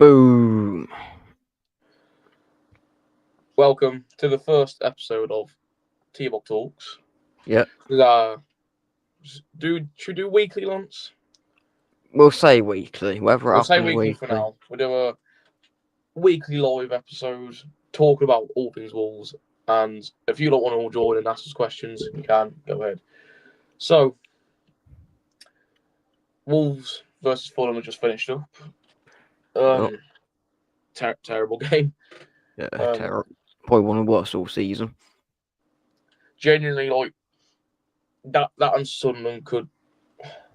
Boom. Welcome to the first episode of Tbog Talks. Yep. Should we do weekly, Lance? We'll say weekly. Whether it We'll say happens weekly for now. We'll do a weekly live episode talking about all things Wolves. And if you don't want to all join and ask us questions, you can. Go ahead. So, Wolves versus Fulham have just finished up. Terrible game. Yeah, probably one of the worst all season. Genuinely, like, that and Sunderland could...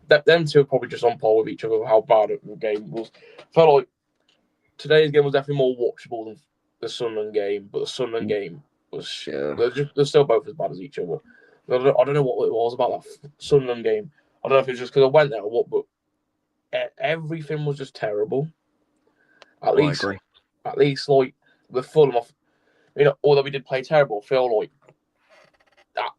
Them two are probably just on par with each other how bad the game was. I felt like today's game was definitely more watchable than the Sunderland game, but the Sunderland game was... They're still both as bad as each other. I don't know what it was about that Sunderland game. I don't know if it was just because I went there or what, but everything was just terrible. I agree. At least, like, the Fulham, although we did play terrible, I feel like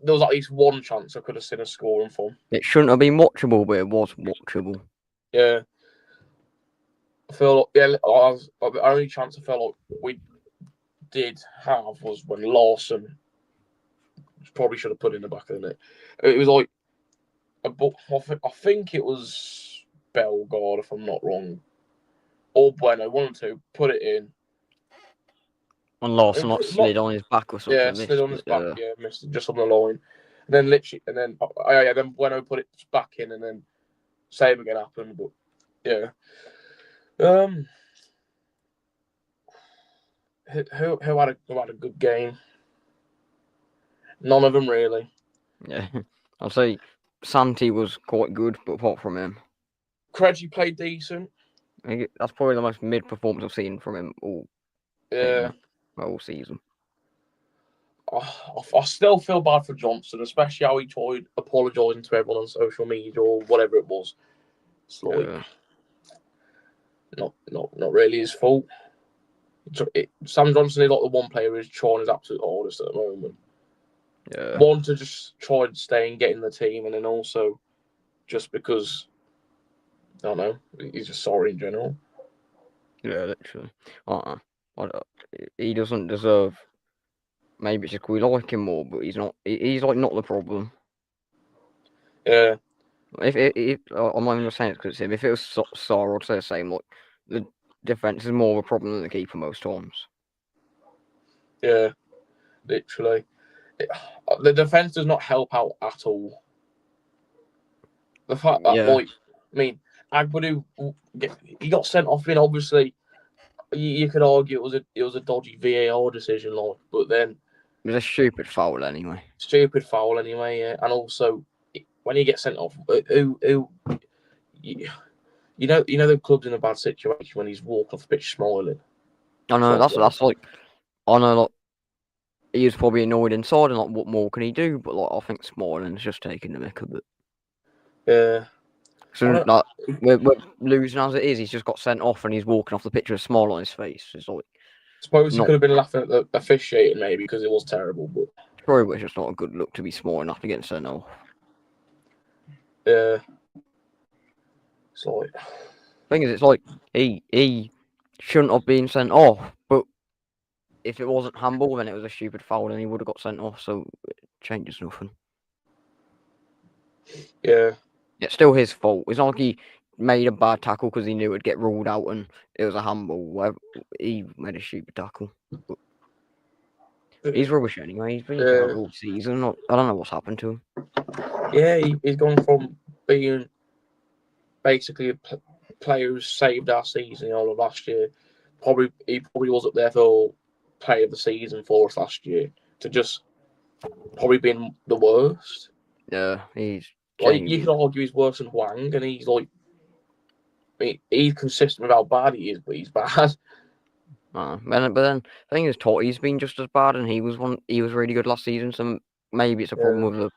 there was at least one chance I could have seen a scoring from. It shouldn't have been watchable, but it was watchable. Yeah. I feel like, the only chance I felt like we did have was when Lawson probably should have put in the back of the net. It was like, I think it was Bellegarde, if I'm not wrong, or Bueno, one or two, put it in. And Lawson slid on his back or something. Yeah, slid on his back, missed it just on the line. And then then Bueno put it back in, and then same again happened. But yeah, who had a good game? None of them really. Yeah, I'll say Santi was quite good, but apart from him, Craigie played decent. That's probably the most mid performance I've seen from him all season. I still feel bad for Johnson, especially how he tried apologising to everyone on social media or whatever it was. It's like not really his fault. Sam Johnson is like the one player who's trying his absolute hardest at the moment. Yeah. One, to just try and stay and get in the team, and then also just because, I don't know, he's just sorry in general. Yeah, literally. He doesn't deserve. Maybe it's just we like him more, but he's not. He's like not the problem. Yeah. If I'm not even saying it's because it's him. If it was Sarr, I'd say the same. Like the defense is more of a problem than the keeper most times. Yeah, literally. The defense does not help out at all. The fact that, Agbadu, he got sent off. Obviously, you could argue it was a dodgy VAR decision, but then it was a stupid foul anyway. Yeah, and also when he gets sent off, you know the club's in a bad situation when he's walking off the pitch smiling. I know that's like, I know like he was probably annoyed inside and like what more can he do? But like I think smiling's just taking the mick a bit. Yeah. So like we're losing as it is. He's just got sent off and he's walking off the pitch with a smile on his face. It's like, suppose he could have been laughing at the officiating maybe because it was terrible, but probably it's just not a good look to be smiling after getting sent off. Yeah. It's like, thing is, it's like he shouldn't have been sent off, but if it wasn't handball, then it was a stupid foul and he would have got sent off. So it changes nothing. Yeah. It's still his fault. It's not like he made a bad tackle because he knew it'd get ruled out and it was a handball. He made a stupid tackle. But he's rubbish anyway. He's been terrible all season. I don't know what's happened to him. Yeah, he's gone from being basically a player who saved our season all of last year. He probably was up there for player of the season for us last year to just probably being the worst. Yeah, he's... you could argue he's worse than Hwang, and he's like... he's consistent with how bad he is, but he's bad. But then the thing is, Totti's been just as bad, and he was really good last season. So maybe it's a problem with the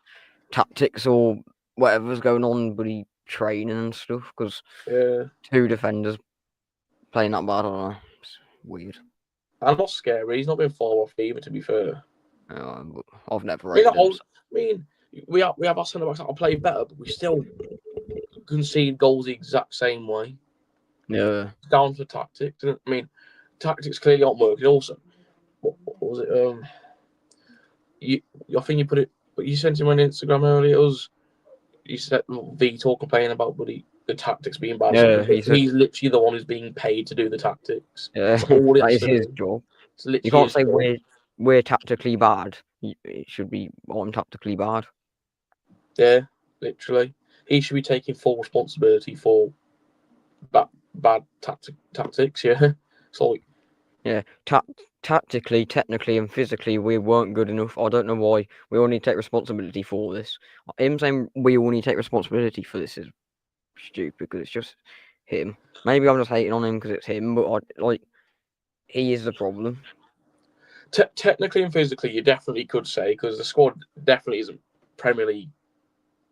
tactics or whatever's going on, but he training and stuff. Because two defenders playing that bad, I don't know. It's weird. I'm not scary. He's not been far off either, to be fair. I've never rated him. We have our centre backs that play better, but we still concede goals the exact same way. Yeah. Down to tactics. I mean, tactics clearly aren't working. Also, what was it? I think you put it. You sent him on Instagram earlier. It was you said Vitor complaining about the tactics being bad. Yeah, he said, he's literally the one who's being paid to do the tactics. yeah, That's all it that has is to his do. job. It's literally You can't his say job. we're tactically bad. It should be I'm tactically bad. Yeah, literally. He should be taking full responsibility for bad tactics. Yeah, it's like Yeah, tactically, technically, and physically, we weren't good enough. I don't know why. We all need to take responsibility for this. Him saying we all need to take responsibility for this is stupid because it's just him. Maybe I'm just hating on him because it's him, but he is the problem. technically and physically, you definitely could say because the squad definitely isn't Premier League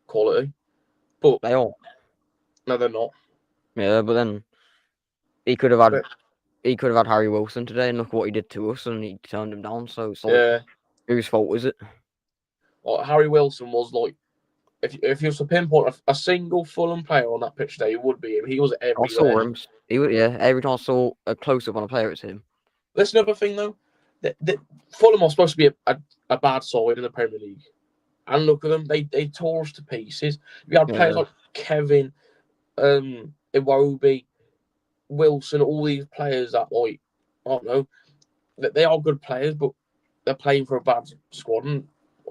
quality. But They are. no, they're not. Yeah, but then he could have had Harry Wilson today, and look what he did to us, and he turned him down. So it's like, Yeah, whose fault is it? like Harry Wilson was like, if you was to pinpoint a single Fulham player on that pitch today, it would be him. He was I saw everywhere. him. He was, yeah. Every time I saw a close up on a player, it's him. That's another thing though. Fulham are supposed to be a bad side in the Premier League, and look at them. They tore us to pieces. We had players like Kevin, Iwobi, Wilson, all these players that like I don't know that they are good players, but they're playing for a bad squad, and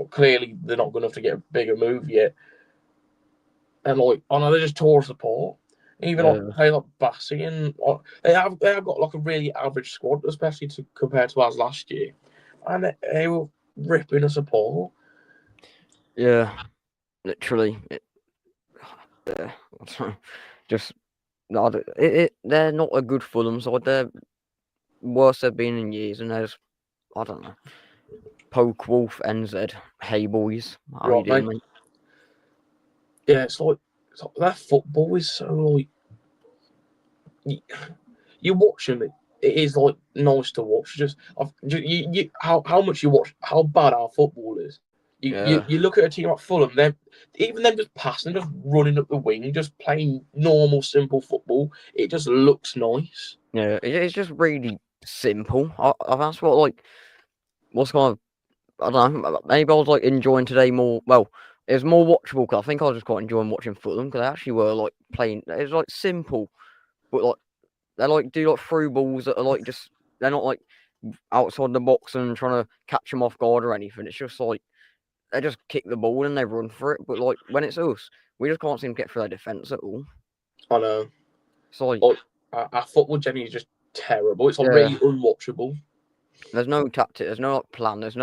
clearly they're not good enough to get a bigger move yet. And like, I know they just tore us apart. Even like players like Bassi and they have got like a really average squad, especially compared to ours last year, and they were ripping us apart. Yeah, literally. Just they're not a good Fulham side. They're worse they've been in years, and there's I don't know. Poke Wolf NZ. Hey boys, how you doing, mate? Yeah, it's like that football is so like you watch them. It is like nice to watch. Just how much you watch, how bad our football is. You look at a team like Fulham, them just passing, just running up the wing, just playing normal, simple football. It just looks nice. Yeah, it's just really simple. That's what like what's kind of I don't know. Maybe I was like enjoying today more. Well, it was more watchable because I think I was just quite enjoying watching Fulham because they actually were like playing. It's like simple, but like they like do like through balls that are like just they're not like outside the box and trying to catch them off guard or anything. It's just like they just kick the ball and they run for it. But like when it's us, we just can't seem to get through their defense at all. I know. It's like our football generally is just terrible. It's like really unwatchable. There's no tactic. There's no like plan. There's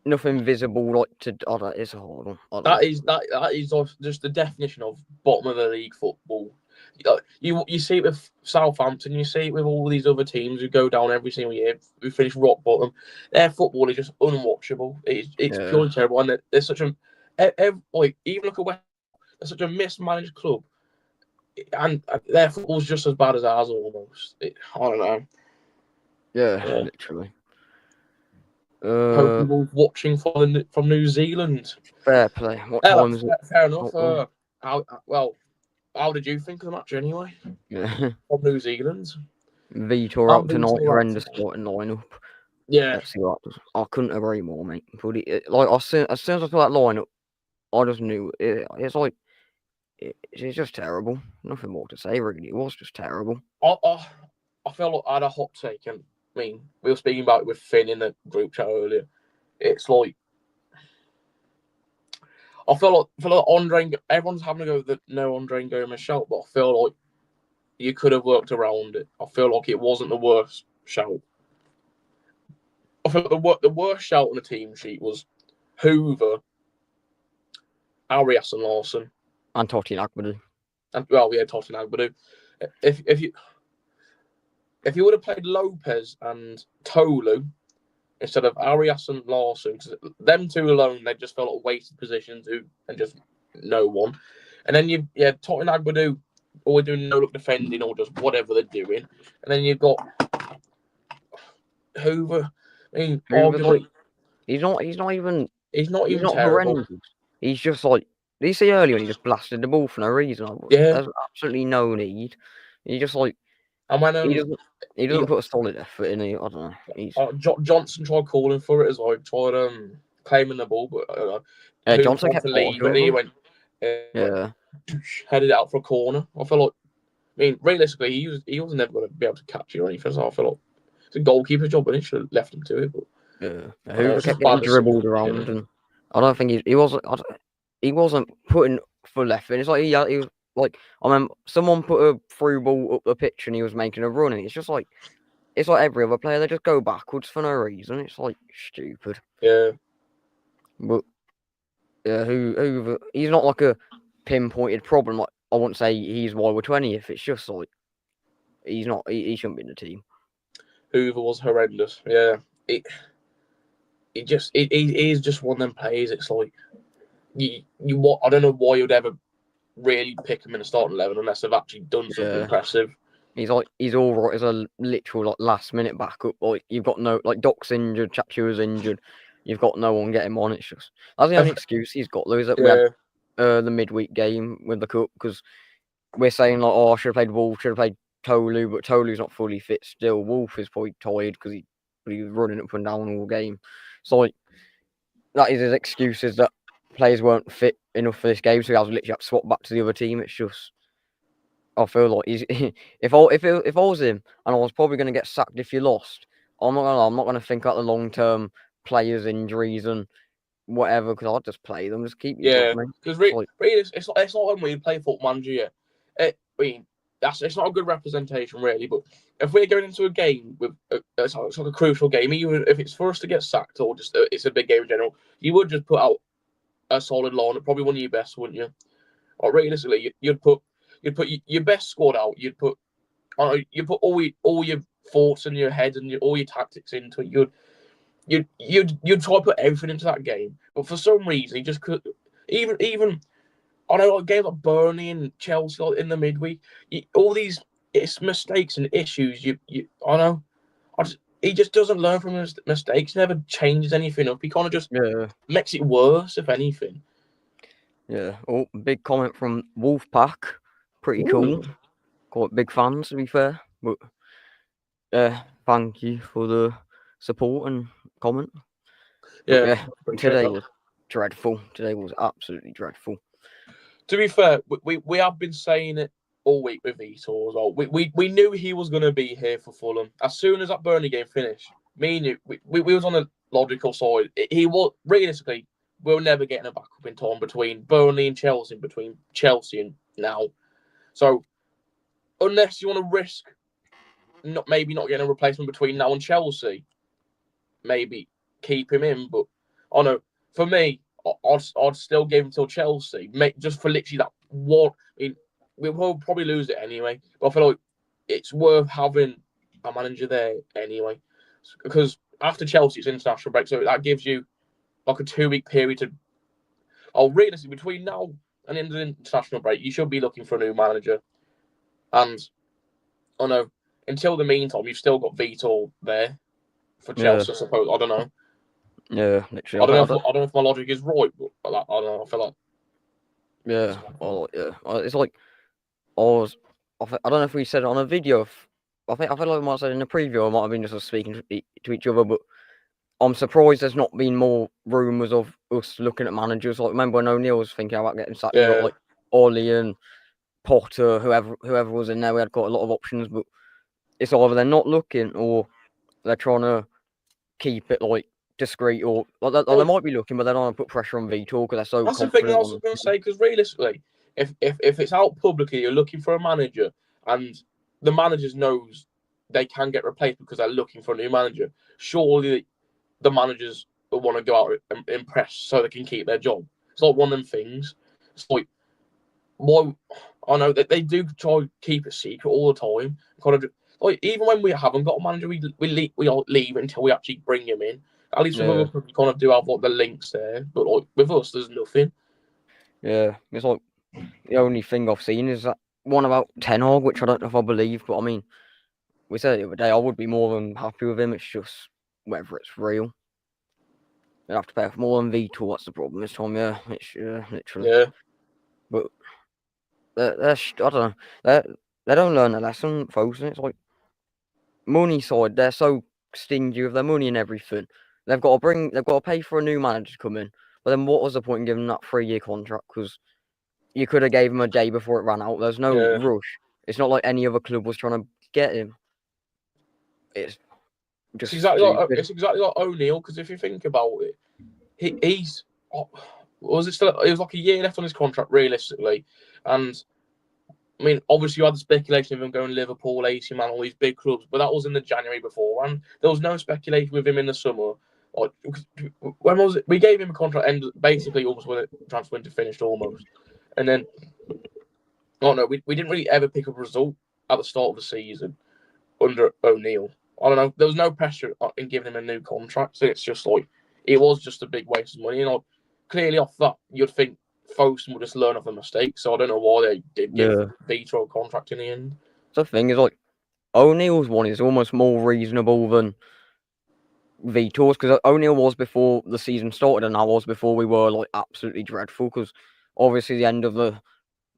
nothing visible like to. I don't. It's a hard one. That is just the definition of bottom of the league football. You see it with Southampton, you see it with all these other teams who go down every single year, who finish rock bottom. Their football is just unwatchable. It's purely terrible, and there's such a like even look at West. They're such a mismanaged club, and their football's just as bad as ours almost. I don't know. Yeah, literally. Watching from New Zealand. Fair play. What time is it? Fair enough. How did you think of the match anyway? Yeah. From New Zealand. Vitor out tonight, horrendous starting lineup. Yeah. Let's see what happens. I couldn't agree more, mate. But like as soon as I saw that lineup, I just knew it's like it's just terrible. Nothing more to say really. It was just terrible. I felt like I had a hot take, and I mean we were speaking about it with Finn in the group chat earlier. It's like I feel like Andre. Everyone's having to go with the no Andre Gomez shout, but I feel like you could have worked around it. I feel like it wasn't the worst shout. I feel like the worst shout on the team sheet was Hoover, Arias and Larson, and Totti Agbadu. And well, we had Totti Agbadu. If you would have played Lopez and Tolu instead of Arias and Larson, because them two alone, they just felt like wasted positions and just no one. And then you had Totti Agbadu, or doing no look defending or just whatever they're doing. And then you've got Hoover. I mean, arguably, he's not even terrible. Horrendous. He's just like, did you see earlier when he just blasted the ball for no reason? There's absolutely no need. He just like And when he doesn't put a solid effort in. I don't know. He's Johnson tried calling for it as well. Tried claiming the ball, but who Johnson tried kept to leave, talking and with he him. went Yeah, headed it out for a corner. I feel like, I mean, realistically, he was never going to be able to catch it or anything. So I feel like it's a goalkeeper's job, and he should have left him to it. But yeah. I know, Hoover it's kept just getting bad dribbled decision around, making. and I don't think he wasn't putting full effort in. It's like he was like I remember someone put a through ball up the pitch and he was making a run, and it's just like every other player. They just go backwards for no reason. It's like stupid. Yeah. But yeah, Hoover, he's not like a pinpointed problem. Like I wouldn't say he's why we're 20th. It's just like he's not. He shouldn't be in the team. Hoover was horrendous. Yeah. It is just one of them players. It's like what I don't know why you'd ever really pick him in a starting 11 unless they've actually done something impressive. He's all right as a literal like last minute backup. Like you've got no like Doc's injured, Chachua's injured. You've got no one getting him on. It's just that's the only excuse he's got. Though is that we had the midweek game with the cup because we're saying like, oh, I should have played Wolf, should have played Tolu, but Tolu's not fully fit still. Wolf is probably tired because he was running up and down all game. So like that is his excuses that players weren't fit enough for this game, so he has literally had to swap back to the other team. It's just I feel like he's if I was him and I was probably going to get sacked if you lost. I'm not gonna think about the long term players injuries and whatever because I'll just play them. Just keep your job, mate. Because really, it's like when we play Football Manager. Yeah, I mean it's not a good representation really. But if we're going into a game with it's like a crucial game, even if it's for us to get sacked or just it's a big game in general, you would just put out a solid line, probably one of your best, wouldn't you? Or realistically, you'd put your best squad out. You'd put all your thoughts in your head and all your tactics into it. You'd try to put everything into that game, but for some reason he just could. Even I know like games like Burnley and Chelsea like, in the midweek, all these mistakes and issues. I know. He just doesn't learn from his mistakes. Never changes anything up. He kind of just makes it worse, if anything. Yeah. Oh, big comment from Wolfpack. Pretty cool. Quite big fans, to be fair. But thank you for the support and comment. Yeah, today was dreadful. Today was absolutely dreadful. To be fair, we have been saying it all week with Vitor as well. We knew he was going to be here for Fulham. As soon as that Burnley game finished, me and you, we was on the logical side. He was, realistically, we're never getting a backup in time between Burnley and Chelsea, between Chelsea and now. So, unless you want to risk maybe not getting a replacement between now and Chelsea, maybe keep him in. But, I know, for me, I'd still give him till Chelsea, just for literally that one. I mean, we will probably lose it anyway, but I feel like it's worth having a manager there anyway, because after Chelsea it's international break, so that gives you like a 2-week period to. Realistically, between now and the end of the international break, you should be looking for a new manager, and I know until the meantime you've still got Vitor there for Chelsea. I suppose I don't know. Yeah, literally. I don't know if my logic is right, but I don't know. I feel like. Yeah, well, yeah. It's like I don't know if we said it on a video. I feel like we might have said it in a preview. I might have been just speaking to each other, but I'm surprised there's not been more rumours of us looking at managers. Like remember when O'Neill was thinking about getting sacked? We got like Ollie and Potter, whoever was in there. We had got a lot of options, but it's either they're not looking or they're trying to keep it like discreet, or they might be looking, but they don't want to put pressure on Vitor because they're so. That's the thing I was going to say. Because realistically, if it's out publicly, you're looking for a manager, and the manager knows they can get replaced because they're looking for a new manager. Surely the managers will want to go out and impress so they can keep their job. It's like one of them things. It's like why I know that they do try to keep it secret all the time. Kind of like even when we haven't got a manager, we leave until we actually bring him in. At least with other people, kind of do have like the links there, but like with us, there's nothing. Yeah, it's like the only thing I've seen is that one about Tbog, which I don't know if I believe, but I mean, we said it the other day. I would be more than happy with him. It's just whether it's real. You'd have to pay for more than Vitor. That's the problem this time. Yeah, it's literally. Yeah, but I don't know. they don't learn a lesson, folks. And it's like money side, they're so stingy with their money and everything. They've got to pay for a new manager to come in. But then what was the point in giving them that 3-year contract? Because you could have gave him a day before it ran out. There's no rush. It's not like any other club was trying to get him. It's just it's exactly like O'Neill, because if you think about it, he's was like a year left on his contract realistically, and I mean obviously you had the speculation of him going to Liverpool, AC Milan, all these big clubs, but that was in the January before, and there was no speculation with him in the summer. Like, when was it? We gave him a contract end basically almost when the transfer window finished almost, and then we didn't really ever pick up a result at the start of the season under O'Neill. I don't know. There was no pressure in giving him a new contract, so it's just like it was just a big waste of money. Clearly off that, you'd think Fosun would just learn off the mistake. So I don't know why they did give Vito a contract in the end. The thing is, like, O'Neill's one is almost more reasonable than Vito's, because O'Neill was before the season started, and I was before we were like absolutely dreadful. Because obviously the end of the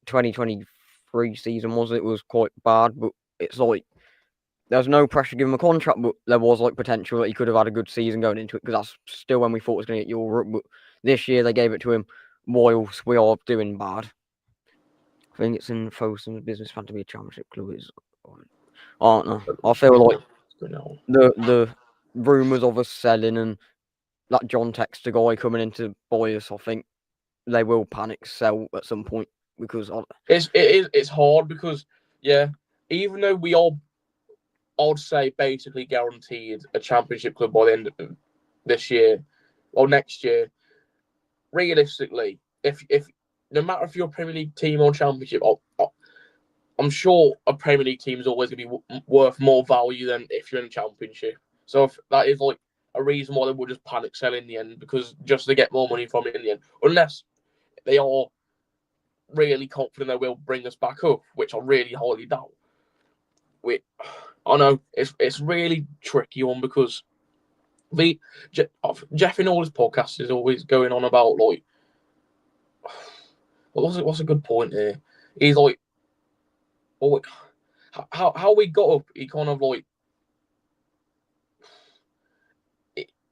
2023 season was quite bad, but it's like there was no pressure to give him a contract, but there was like potential that he could have had a good season going into it, because that's still when we thought was going to get Europe. But this year they gave it to him whilst we are doing bad. I think it's in Fosun's business plan to be a championship club. I don't know. I feel like the rumours of us selling and that John Textor guy coming in to buy us, I think they will panic sell at some point, because it's hard because even though we are, I'd say, basically guaranteed a championship club by the end of this year or next year. Realistically, if no matter if you're a Premier League team or championship, I'm sure a Premier League team is always going to be worth more value than if you're in a championship. So if that is like a reason why they would just panic sell in the end, because just to get more money from it in the end, unless they are really confident they will bring us back up, which I really highly doubt. I know it's really tricky one, because Jeff in all his podcasts is always going on about like, what's a good point here? He's like, how we got up. He kind of like,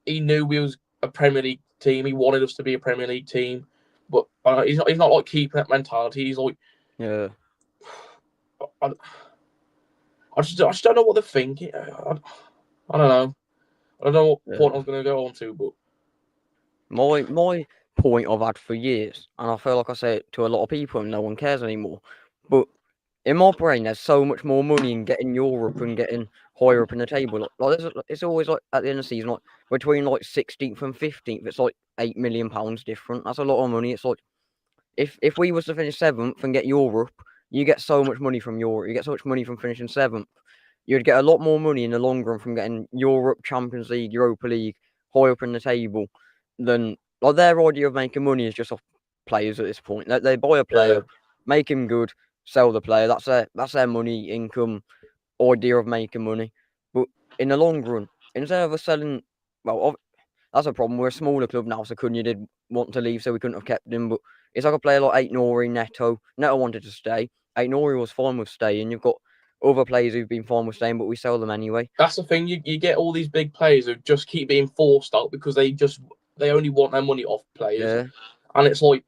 he knew we was a Premier League team. He wanted us to be a Premier League team, but he's not like keeping that mentality. He's like, I just don't know what they're thinking. I don't know. I don't know what point I was going to go on to, but my point I've had for years, and I feel like I say it to a lot of people and no one cares anymore, but in my brain there's so much more money in getting Europe and getting higher up in the table. Like it's always like at the end of the season, like between like 16th and 15th, it's like £8 million different. That's a lot of money. It's like if we was to finish 7th and get Europe, you get so much money from Europe. You get so much money from finishing 7th. You'd get a lot more money in the long run from getting Europe, Champions League, Europa League, high up in the table, than like their idea of making money is just off players at this point. They buy a player, make him good, sell the player. That's their money income idea of making money. But in the long run, instead of us selling, well, that's a problem. We're a smaller club now, so Cunha did want to leave, so we couldn't have kept him. But it's like a player like Aït-Nouri, Neto. Neto wanted to stay. Aït-Nouri was fine with staying. You've got other players who've been fine with staying, but we sell them anyway. That's the thing. You get all these big players who just keep being forced out because they only want their money off players, and it's like,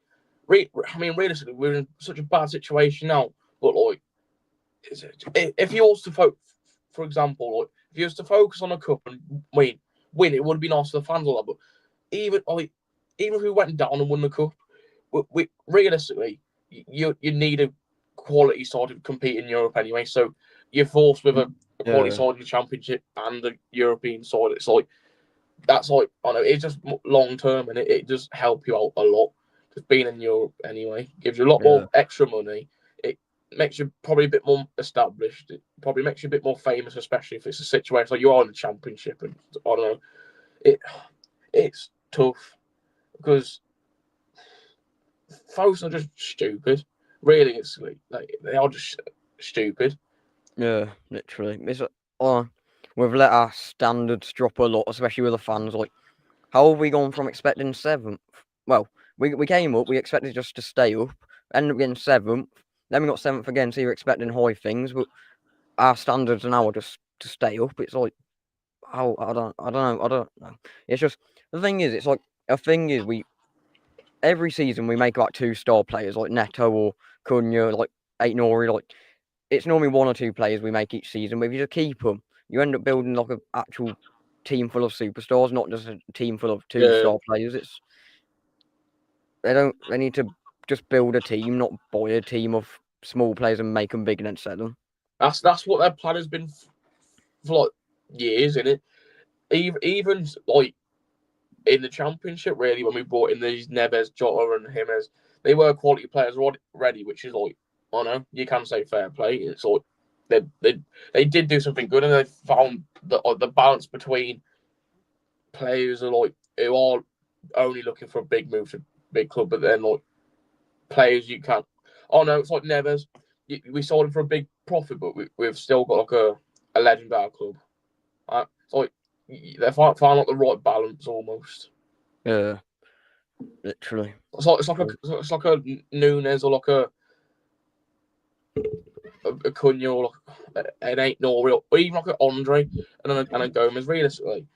realistically, we're in such a bad situation now. But like, if you was to for example, like if you was to focus on a cup and win, it would be nice for the fans, all that. But even if we went down and won the cup, we realistically, you need a quality side to compete in Europe anyway. So you're forced with a quality side in the Championship and the European side. It's like, that's like, I know it's just long term, and it does help you out a lot. Just being in Europe anyway gives you a lot more extra money. It makes you probably a bit more established. It probably makes you a bit more famous, especially if it's a situation like you are in the Championship. And I don't know, it's tough because folks are just stupid. Really, it's like they are just stupid. Yeah, literally. It's we've let our standards drop a lot, especially with the fans. Like, how have we gone from expecting 7th? Well, we came up, we expected just to stay up, ended up getting 7th, Then we got 7th again, so you're expecting high things, but our standards now are just to stay up. It's like, how I don't know. It's just the thing is, it's like every season we make like 2-star players like Neto or Cunha, like Eight Nori, like it's normally 1 or 2 players we make each season. But if you just keep them, you end up building like an actual team full of superstars, not just a team full of 2-star players. They need to just build a team, not buy a team of small players and make them big and then sell them. That's what their plan has been for like years, isn't it? Even like in the championship, really, when we brought in these Neves, Jota, and Jimenez, they were quality players already, which is like, I know you can say fair play. It's like they did do something good, and they found the balance between players who are only looking for a big move to big club, but then like players you can't. Oh no, it's like Neves. We sold him for a big profit, but we've still got like a legend at our club. It's like they find like the right balance almost. Yeah, literally. It's like a Nunes or like a Cunha or like an Eight Nori or even like an Andre and a Gomez. Realistically,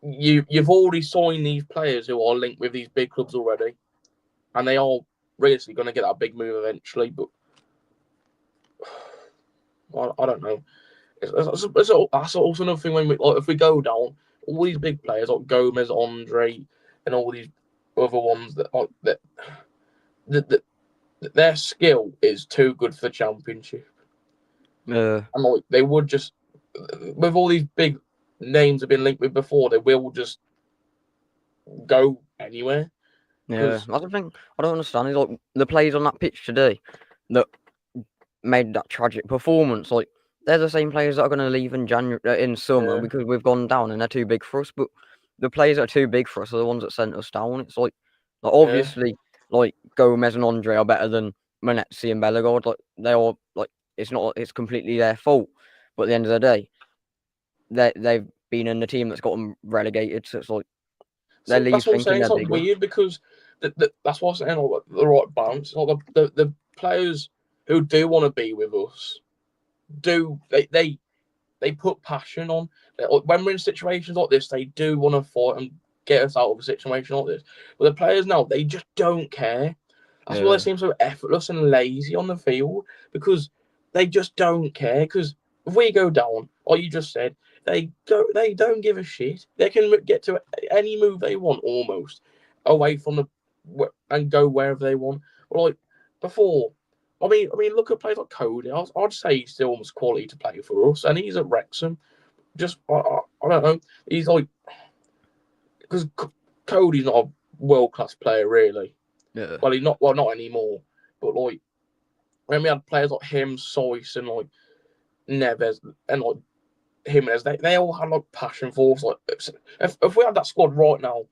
you've already signed these players who are linked with these big clubs already, and they are realistically going to get that big move eventually. But I don't know. That's also another thing when if we go down, all these big players like Gomez, Andre, and all these other ones that their skill is too good for the championship. And like they would just, with all these big names have been linked with before, they will just go anywhere. Yeah, that's the thing I don't understand is like the players on that pitch today that made that tragic performance. Like they're the same players that are going to leave in summer because we've gone down and they're too big for us. But the players that are too big for us are the ones that sent us down. It's like obviously like Gomez and Andre are better than Manetzi and Bellegarde. Like they are like it's completely their fault. But at the end of the day, they've been in the team that's got them relegated. So it's like they leave that's what I'm thinking saying. It's they're like bigger. weird because that's what I'm saying. Like, the right balance. Like the players who do want to be with us they put passion on. When we're in situations like this, they do want to fight and get us out of a situation like this. But the players now, they just don't care. That's why they seem so effortless and lazy on the field because they just don't care. Because if we go down, like you just said, they don't give a shit. They can get to any move they want almost away from and go wherever they want. Or like before. I mean, look at players like Cody. I'd say he's still almost quality to play for us, and he's at Wrexham. Just I don't know. He's like because Cody's not a world class player really. Yeah. Well, he's not anymore. But like when we had players like him, Soyce, and like Neves, and like Jimenez, they all had like passion for us. Like if we had that squad right now,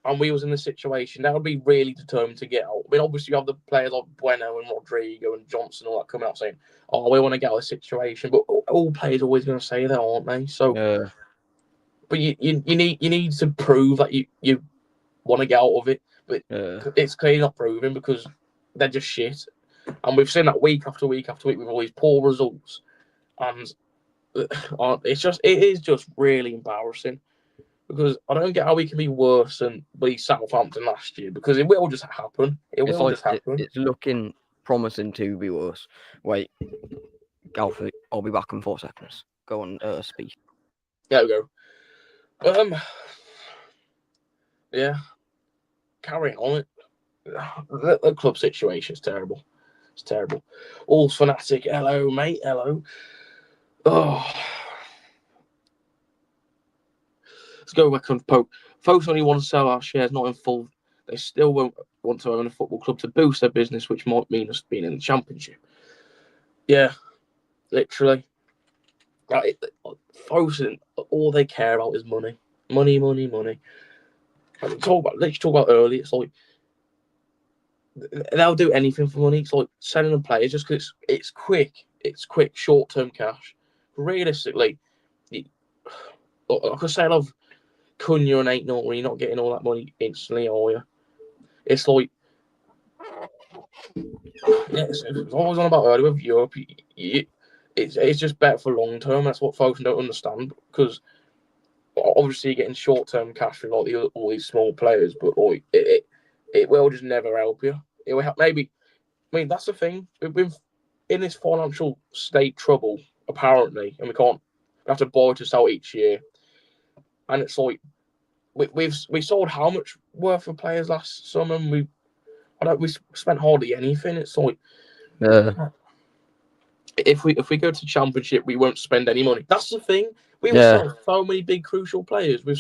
and we was in this situation, that would be really determined to get out. I mean, obviously you have the players like Bueno and Rodrigo and Johnson and all that coming out saying, "Oh, we want to get out of the situation," but all players are always going to say that, aren't they? So, but you need to prove that you want to get out of it, but it's clearly not proven because they're just shit, and we've seen that week after week after week with all these poor results, and it is just really embarrassing. Because I don't get how we can be worse than be Southampton last year. Because it will just happen. It's looking promising to be worse. Wait, Alfie, I'll be back in 4 seconds. Go on, speak. There we go. Yeah. Carrying on. The club situation is terrible. It's terrible. All's fanatic. Hello, mate. Hello. Oh. Let's go back on Pope. Folks only want to sell our shares, not in full. They still won't want to own a football club to boost their business, which might mean us being in the championship. Yeah, literally. Folks, all they care about is money. Money, money, money. Talk about early. It's like they'll do anything for money. It's like selling them players just because it's quick. It's quick, short-term cash. Realistically, like I say, I love Cunha and 8-0 where you're not getting all that money instantly, are you? It's like it's always on about earlier with Europe. It's just better for long term. That's what folks don't understand, because obviously you're getting short term cash from like all these small players, but like, it will just never help you. It will help maybe. I mean, that's the thing. We've in this financial state trouble apparently, and we have to borrow to sell each year, and it's like we sold how much worth of players last summer, and we spent hardly anything. It's like if we go to championship, we won't spend any money. That's the thing. We will sell so many big crucial players. We'll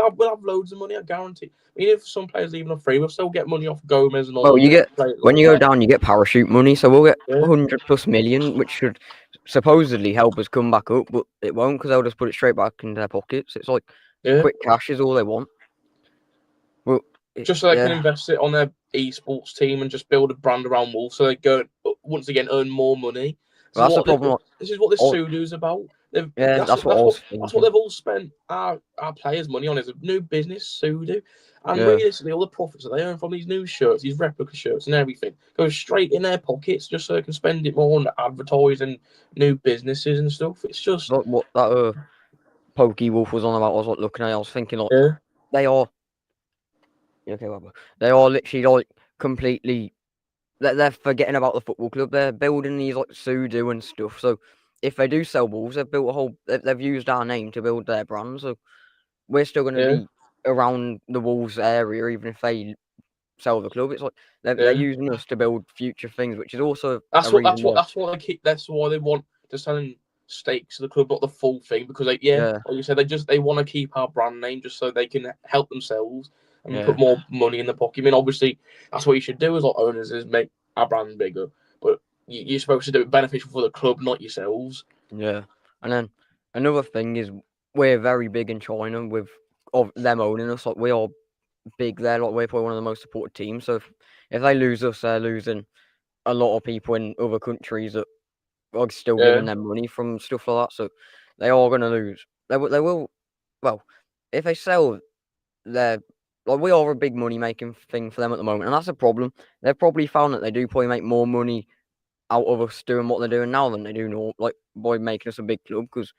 have loads of money, I guarantee. Even if some players leaving on free, we'll still get money off Gomez and all. Well, you get when you go down, you get parachute money, so we'll get 100+ million, which should supposedly help us come back up, but it won't, because they'll just put it straight back into their pockets. It's like quick cash is all they want. Well, just so they can invest it on their esports team and just build a brand around Wolves, so they go once again earn more money. Well, that's the problem. This is what this Sudo's about. That's what they've all spent our players' money on, is a new business, Sudo. And realistically, all the profits that they earn from these new shirts, these replica shirts and everything, goes straight in their pockets just so they can spend it more on advertising new businesses and stuff. It's just like what that Pokey Wolf was on about. I was like looking at it, I was thinking like they are literally like completely. They're forgetting about the football club. They're building these like Sudo and stuff. So if they do sell Wolves, they've built a whole. They've used our name to build their brand. So we're still going to be around the Wolves area, even if they sell the club. It's like they're using us to build future things, which is also that's why they want to sell in stakes of the club, not the full thing, because like you said, they want to keep our brand name just so they can help themselves and put more money in the pocket. I mean, obviously, that's what you should do as like owners, is make our brand bigger. But you're supposed to do it beneficial for the club, not yourselves. Yeah, and then another thing is we're very big in China with them owning us. Like we are big there. Like we're probably one of the most supported teams. So if they lose us, they're losing a lot of people in other countries that are still giving them money from stuff like that. So they are going to lose. They will. Well, if they sell their. Like we are a big money making thing for them at the moment, and that's a problem. They've probably found that they do probably make more money out of us doing what they're doing now than they do like by making us a big club. Because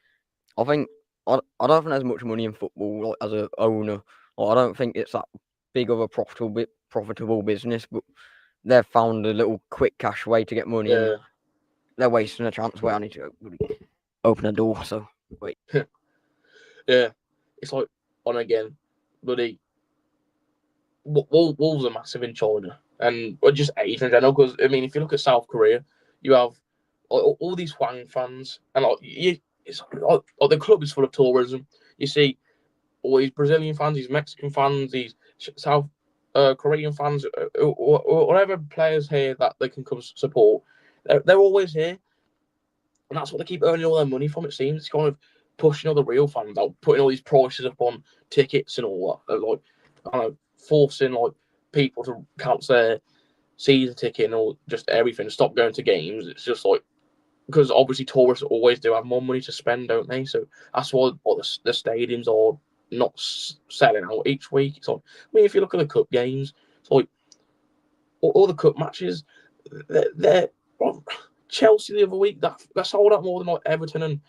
I think I don't think there's much money in football like as a owner. Or I don't think it's that big of a profitable business. But they've found a little quick cash way to get money, and they're wasting a chance. Wait, I need to open a door. So wait. It's like on again, bloody. Wolves are massive in China, and just Asia in general. Because I mean, if you look at South Korea, you have all these Hwang fans, and the club is full of tourism. You see all these Brazilian fans, these Mexican fans, these South Korean fans, whatever players here that they can come support. They're always here, and that's what they keep earning all their money from. It seems it's kind of pushing all the real fans out, putting all these prices up on tickets and all that. Like, I don't know, forcing like people to cancel their season ticket or just everything, stop going to games. It's just like, because obviously tourists always do have more money to spend, don't they? So that's why the stadiums are not selling out each week. It's like, I mean, if you look at the cup games, it's like all the cup matches, they're Chelsea the other week that sold out more than like Everton and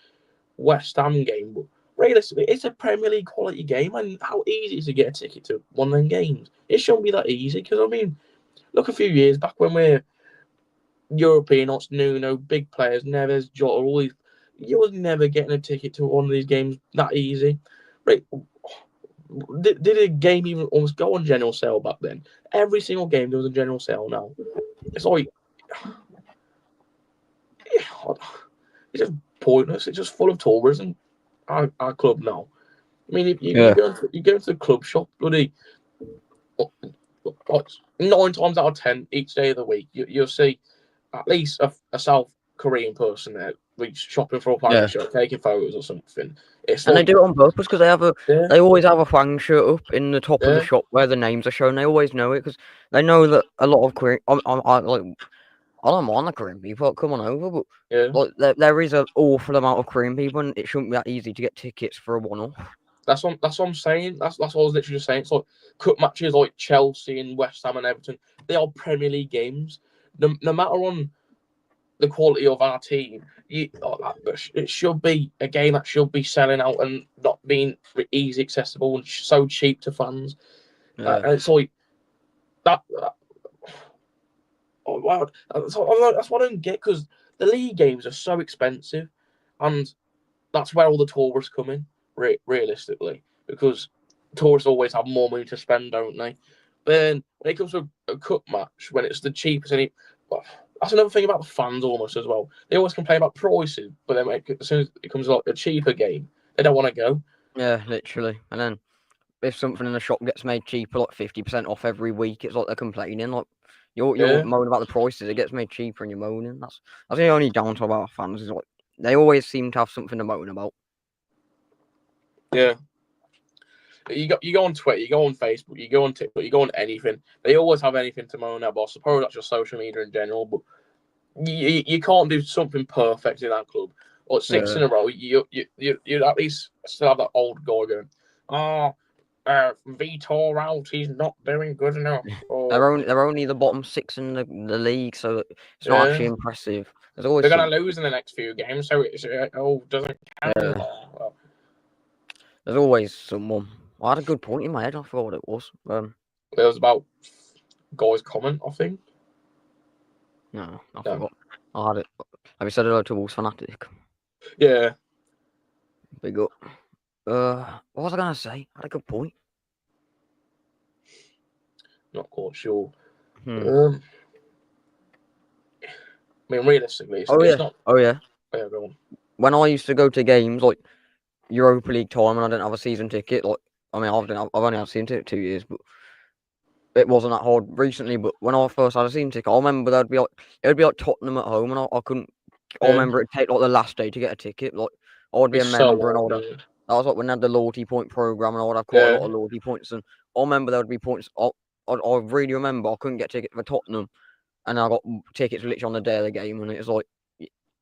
West Ham game. But realistically, it's a Premier League quality game, and how easy is it to get a ticket to one of them games? It shouldn't be that easy, because I mean, look a few years back when we're European, not Nuno, big players, Neves, Jota, all these, you was never getting a ticket to one of these games that easy. Right? Did a game even almost go on general sale back then? Every single game there was a general sale now. It's like, it's just pointless. It's just full of tourism. Our club now. I mean, if you go into the club shop, bloody 9 times out of 10 each day of the week, you'll see at least a South Korean person there, shopping for a Hwang shirt, taking photos or something. They do it on purpose, because they always have a Hwang shirt up in the top of the shop where the names are shown. They always know it, because they know that a lot of Korean. I don't mind the Korean people coming over, but like there is an awful amount of Korean people, and it shouldn't be that easy to get tickets for a one-off. That's what I'm saying. That's what I was literally just saying. It's like cup matches like Chelsea and West Ham and Everton. They are Premier League games. no matter on the quality of our team, it should be a game that should be selling out and not being easy accessible and so cheap to fans. Yeah. And it's like that. Oh, wow, that's what I don't get, because the league games are so expensive, and that's where all the tourists come in. Realistically, because tourists always have more money to spend, don't they? But then when it comes to a cup match, when it's the cheapest, well, that's another thing about the fans almost as well. They always complain about prices, but then as soon as it comes to like a cheaper game, they don't want to go. Yeah, literally. And then if something in the shop gets made cheaper, like 50% off every week, it's like they're complaining. Like you're moaning about the prices, it gets made cheaper and you're moaning. That's the only downside about fans, is like they always seem to have something to moan about. Yeah. You go on Twitter, you go on Facebook, you go on TikTok, you go on anything. They always have anything to moan about. I suppose that's just social media in general, but you can't do something perfect in that club. Or six in a row, you at least still have that old guy going, oh, Vitor out, he's not doing good enough. Or, They're only the bottom 6 in the league, so it's not actually impressive. There's always they're going to lose in the next few games, so it doesn't count. Yeah. Well, There's always someone. I had a good point in my head. I forgot what it was. it was about guys' comment, I think. No, I forgot. I had it. Have you said hello to Wolves Fanatic? Yeah. Big up. What was I gonna say? I had a good point. Not quite sure. Hmm. I mean, realistically, it's not. Oh yeah. Yeah, go on. When I used to go to games like Europa League time and I didn't have a season ticket, like I mean I've only had a season ticket 2 years, but it wasn't that hard recently. But when I first had a season ticket, I remember it would be like Tottenham at home, and I couldn't. I remember it'd take like the last day to get a ticket. Like I'd be a member and all that. That was like when they had the loyalty point program, and I would have quite a lot of loyalty points. And I remember there would be points. I really remember I couldn't get tickets for Tottenham, and I got tickets literally on the day of the game, and it was like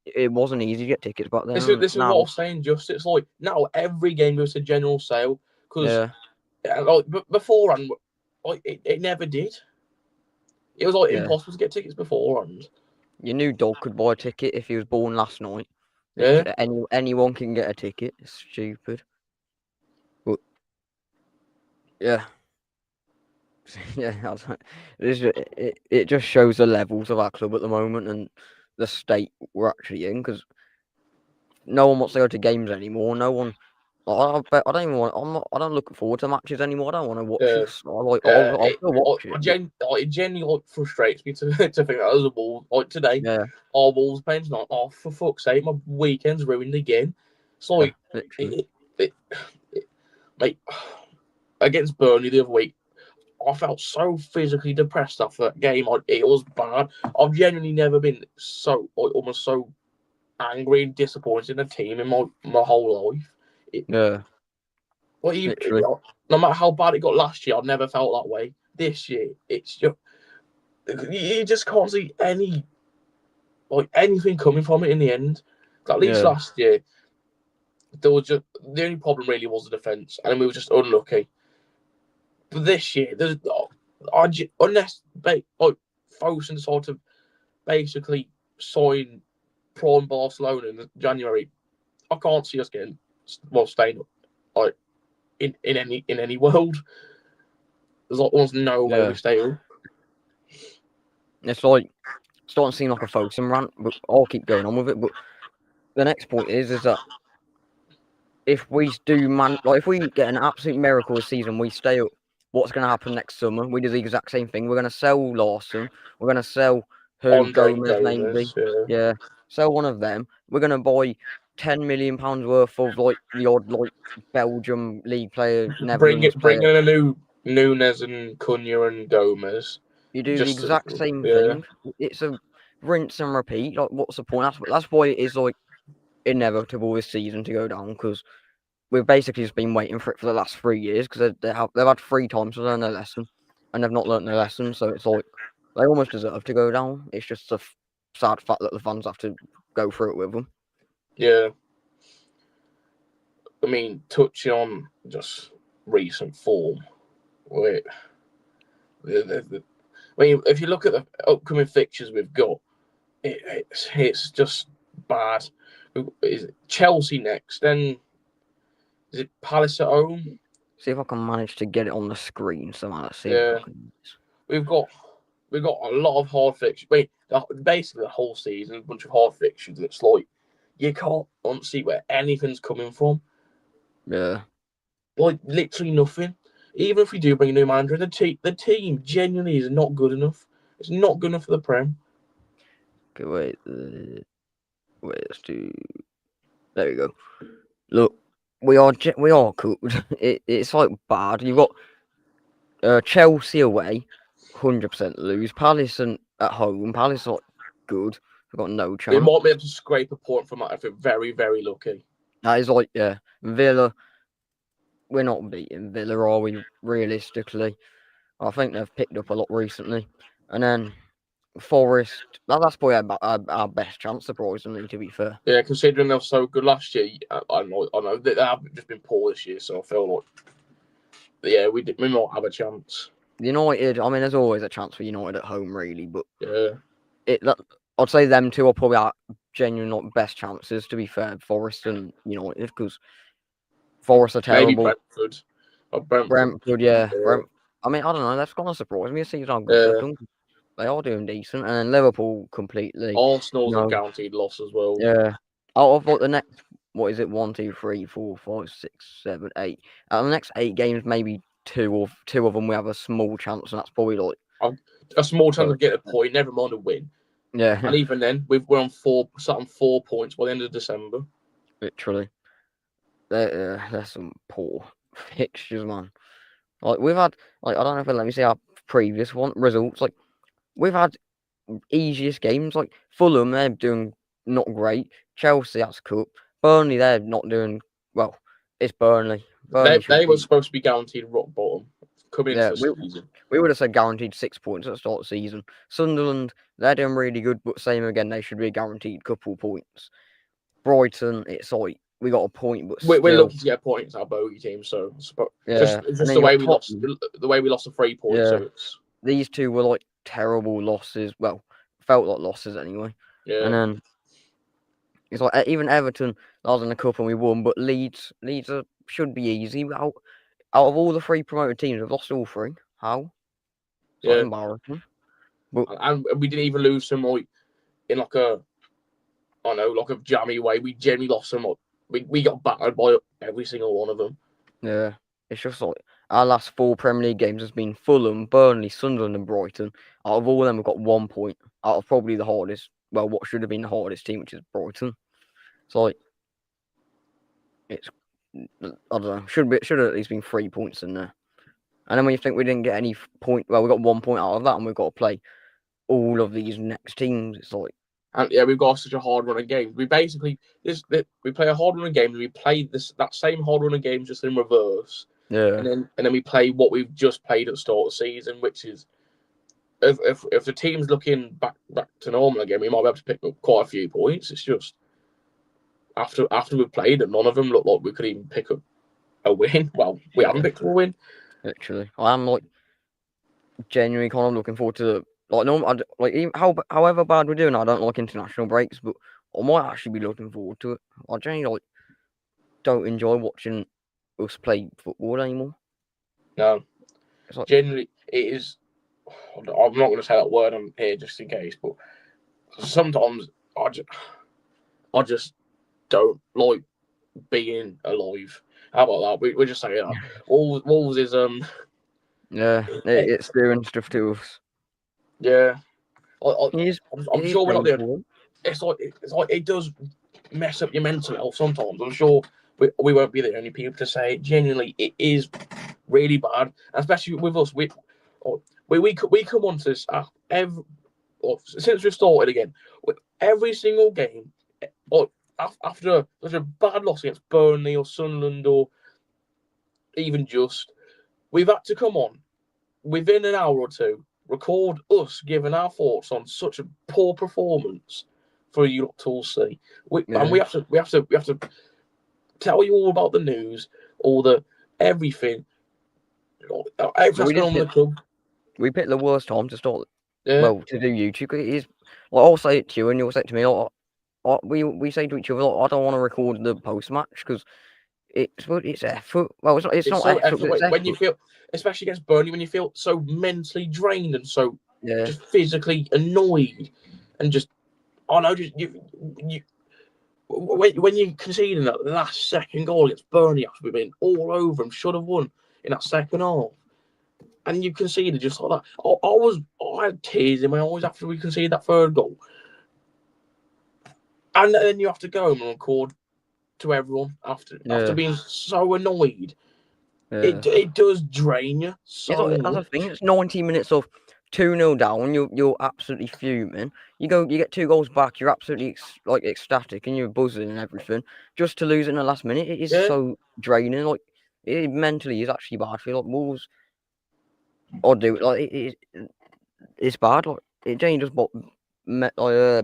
it wasn't easy to get tickets back then. This is what I was saying. Just it's like now every game goes to general sale, because like beforehand, like it never did. It was like impossible to get tickets beforehand. Your new dog could buy a ticket if he was born last night. Yeah. Anyone can get a ticket. It's stupid. But yeah. Yeah, it just shows the levels of our club at the moment and the state we're actually in, because no one wants to go to games anymore. No one. I don't even want. I don't look forward to matches anymore. I don't want to watch this. I'll still watch it. It genuinely frustrates me to think that as a Wolves, like today, our Wolves playing tonight. Oh, for fuck's sake, my weekend's ruined again. It's like mate, against Burnley the other week, I felt so physically depressed after that game. It was bad. I've genuinely never been so almost so angry and disappointed in a team in my whole life. Literally. No matter how bad it got last year, I've never felt that way. This year, it's just you just can't see anything coming from it in the end. At least last year, there was just the only problem really was the defense, and we were just unlucky. But this year, unless Fosun sort of basically sign Prawn Barcelona in January, I can't see us staying up in any world. There's almost no way we stay up. It's like starting to seem like a Fosun rant, but I'll keep going on with it. But the next point is that if we if we get an absolute miracle this season, we stay up. What's going to happen next summer? We do the exact same thing. We're going to sell Larson. We're going to sell Gomez, maybe. Yeah, sell one of them. We're going to buy £10 million worth of the odd Belgium league player, Netherlands player. Bring in a new Nunes and Cunha and Gomez. You do the exact same thing. It's a rinse and repeat. What's the point? That's why it is inevitable this season to go down, because we've basically just been waiting for it for the last 3 years, because they've had 3 times to learn their lesson, and they've not learned their lesson. So it's like they almost deserve to go down. It's just a sad fact that the fans have to go through it with them. Yeah. I mean, touching on just recent form, I mean, if you look at the upcoming fixtures we've got, it's just bad. Is it Chelsea next? Then is it Palace at home? See if I can manage to get it on the screen somehow. Let's see Yeah. if I can. We've got a lot of hard fixtures. I mean, basically the whole season, a bunch of hard fixtures. It's like you can't see where anything's coming from. Yeah. Like literally nothing. Even if we do bring a new manager, the team genuinely is not good enough. It's not good enough for the Prem. Okay, wait. Let's do. There we go. Look, we are cooked. It's like bad. You've got Chelsea away, 100% lose. Palace at home. Palace not good. We've got no chance. We might be able to scrape a point from that if we're very, very lucky. That is like, yeah, Villa. We're not beating Villa, are we? Realistically, I think they've picked up a lot recently. And then Forest. That's probably our best chance, surprisingly. To be fair. Yeah, considering they were so good last year, I know they haven't just been poor this year, so I feel like we might have a chance. United. I mean, there's always a chance for United at home, really, but yeah, I'd say them two are probably our genuine not best chances. To be fair, Forest and United, because Forest are terrible. Maybe Brentford, yeah. I mean, I don't know. That's gonna surprise me to see how good they've done. They are doing decent, and then Liverpool completely. Arsenal's a guaranteed loss as well. Yeah. Out of the next, what is it? 1, 2, 3, 4, 5, 6, 7, 8. Out of the next 8 games, maybe two of them we have a small chance, and that's probably like a small chance of getting a point. Never mind a win. Yeah. And even then, we're on 4 points by the end of December. Literally. There's some poor fixtures, man. Like we've had, I don't know if let me see our previous results. Like we've had easiest games. Like Fulham, they're doing not great. Chelsea, that's cup. Burnley, they're not doing well. It's Burnley. They were supposed to be guaranteed rock bottom coming into the season. We would have said guaranteed 6 points at the start of the season. Sunderland, they're doing really good, but same again, they should be a guaranteed couple points. Brighton, it's like we got a point, but we're lucky to get a point against our bogey team. So just the way we lost, the 3 points. Yeah. So these two were like terrible losses. Well, felt like losses anyway. Yeah. And then it's like even Everton, that was in the cup and we won, but Leeds should be easy. Out of all the 3 promoted teams, we've lost all 3. How? It's like embarrassing. But, and we didn't even lose some like in like a jammy way. We generally lost some. We got battered by every single one of them. Yeah, it's just like our last 4 Premier League games has been Fulham, Burnley, Sunderland, and Brighton. Out of all of them, we've got 1 point. Out of probably the hardest, well, what should have been the hardest team, which is Brighton. It's like it's I don't know. Should have at least been 3 points in there. And then when you think we didn't get any point, well, we got 1 point out of that, and we've got to play all of these next teams. It's like. And we've got such a hard run of games. We basically we play a hard run of games. And we play that same hard run of games just in reverse. Yeah. And then we play what we've just played at the start of the season, which is if the team's looking back to normal again, we might be able to pick up quite a few points. It's just after we've played them, none of them look like we could even pick up a win. Well, we haven't picked up a win. Literally, I'm like genuinely kind of looking forward to however bad we're doing. I don't like international breaks, but I might actually be looking forward to it. I genuinely don't enjoy watching us play football anymore. No, generally it is. I'm not going to say that word on here just in case, but sometimes I just don't like being alive. How about that? We're just saying that. Wolves is Yeah, it's doing stuff to us. Yeah, I'm sure we're not doing. It's like it does mess up your mental health sometimes. I'm sure we won't be the only people to say it. Genuinely, it is really bad, especially with us. We come onto this since we've started again. Every single game, or after such a bad loss against Burnley or Sunderland or even just, we've had to come on within an hour or two, record us giving our thoughts on such a poor performance for you lot to all see. And we have to tell you all about the news, all the everything. Everything's going on in the club. we picked the worst time to start. Yeah. Well, to do YouTube. It is. Like, I'll say it to you, and you'll say it to me. Like, we say to each other, like, I don't want to record the post match because it's effort. Well, it's not so effort, but it's when you effort. feel, especially against Burnley, when you feel so mentally drained and so Yeah, just physically annoyed, and just just you when you conceding that last second goal against Burnley after we've been all over them, should have won in that second half, and you conceded just like that. I had tears in my eyes after we conceded that third goal, and then you have to go home and record to everyone after being so annoyed. yeah. It does drain you It's so like, that's the much. thing. It's 90 minutes of 2-0 down. You're absolutely fuming. You get 2 goals back. You're absolutely ecstatic and you're buzzing and everything. Just to lose in the last minute, it is Yeah, so draining. Like, it mentally is actually bad. I feel like Wolves, or do like it's bad. Like, it genuinely just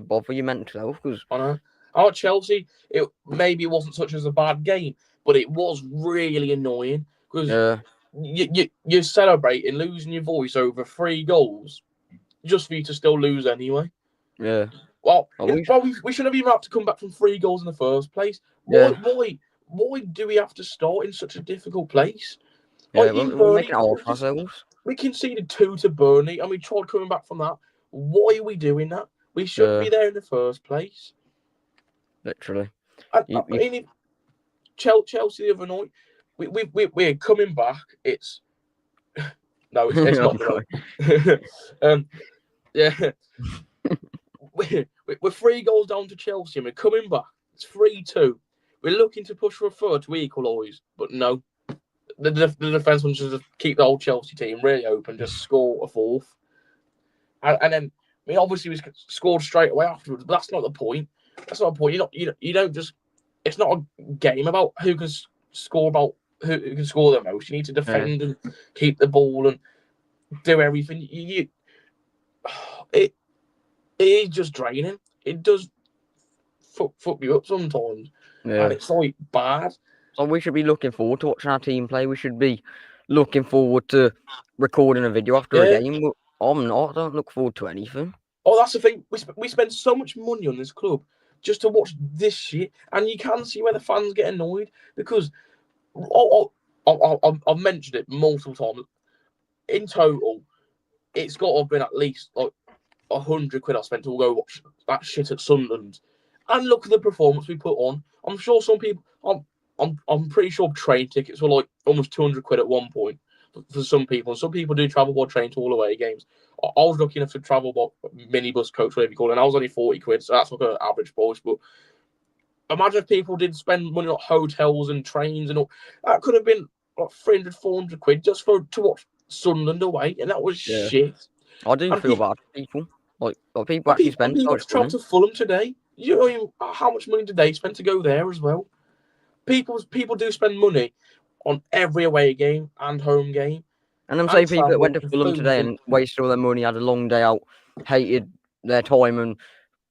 bother your mental health because I know. At Chelsea, maybe it wasn't such as a bad game, but it was really annoying because you're celebrating losing your voice over 3 goals just for you to still lose anyway. yeah. Well, Well, we should have even had to come back from 3 goals in the first place. yeah, Why do we have to start in such a difficult place? yeah. Like Well, even we're making Burnley, it hard for ourselves. we conceded 2 to Burnley and we tried coming back from that. Why are we doing that? We shouldn't Yeah, be there in the first place. literally. I You, mean, Chelsea the other night, we're coming back. It's no, it's not the right. Yeah, we're 3 goals down to Chelsea and we're coming back. It's 3-2. We're looking to push for a third to equalise, but no. The defence wants to just keep the old Chelsea team really open, just score a fourth. And then, I mean, obviously we scored straight away afterwards, but that's not the point. That's not the point. You don't just. It's not a game about who can score who can score the most. You need to defend and keep the ball and do everything. It is just draining. It does fuck you up sometimes, and it's like bad. So we should be looking forward to watching our team play. We should be looking forward to recording a video after a game. But I'm not. I don't look forward to anything. Oh, that's the thing. We spend so much money on this club just to watch this shit, and you can see where the fans get annoyed because I've mentioned it multiple times. In total, it's got to have been at least like £100 I spent to go watch that shit at Sunderland, and look at the performance we put on. I'm sure some people. I'm pretty sure train tickets were like almost £200 at one point for some people. And some people do travel by train to all away games. I was lucky enough to travel by minibus coach, whatever you call it, and I was only £40, so that's like an average price. But imagine if people did spend money on hotels and trains and all. That could have been like £300-400 just to watch Sunderland away, and that was shit. I do And feel bad for people. Like people actually spend so people much to travel money. to Fulham today. You know how much money did they spend to go there as well? People do spend money on every away game and home game. And them And same people that went travel to and Fulham food today and wasted all their money, had a long day out, hated their time and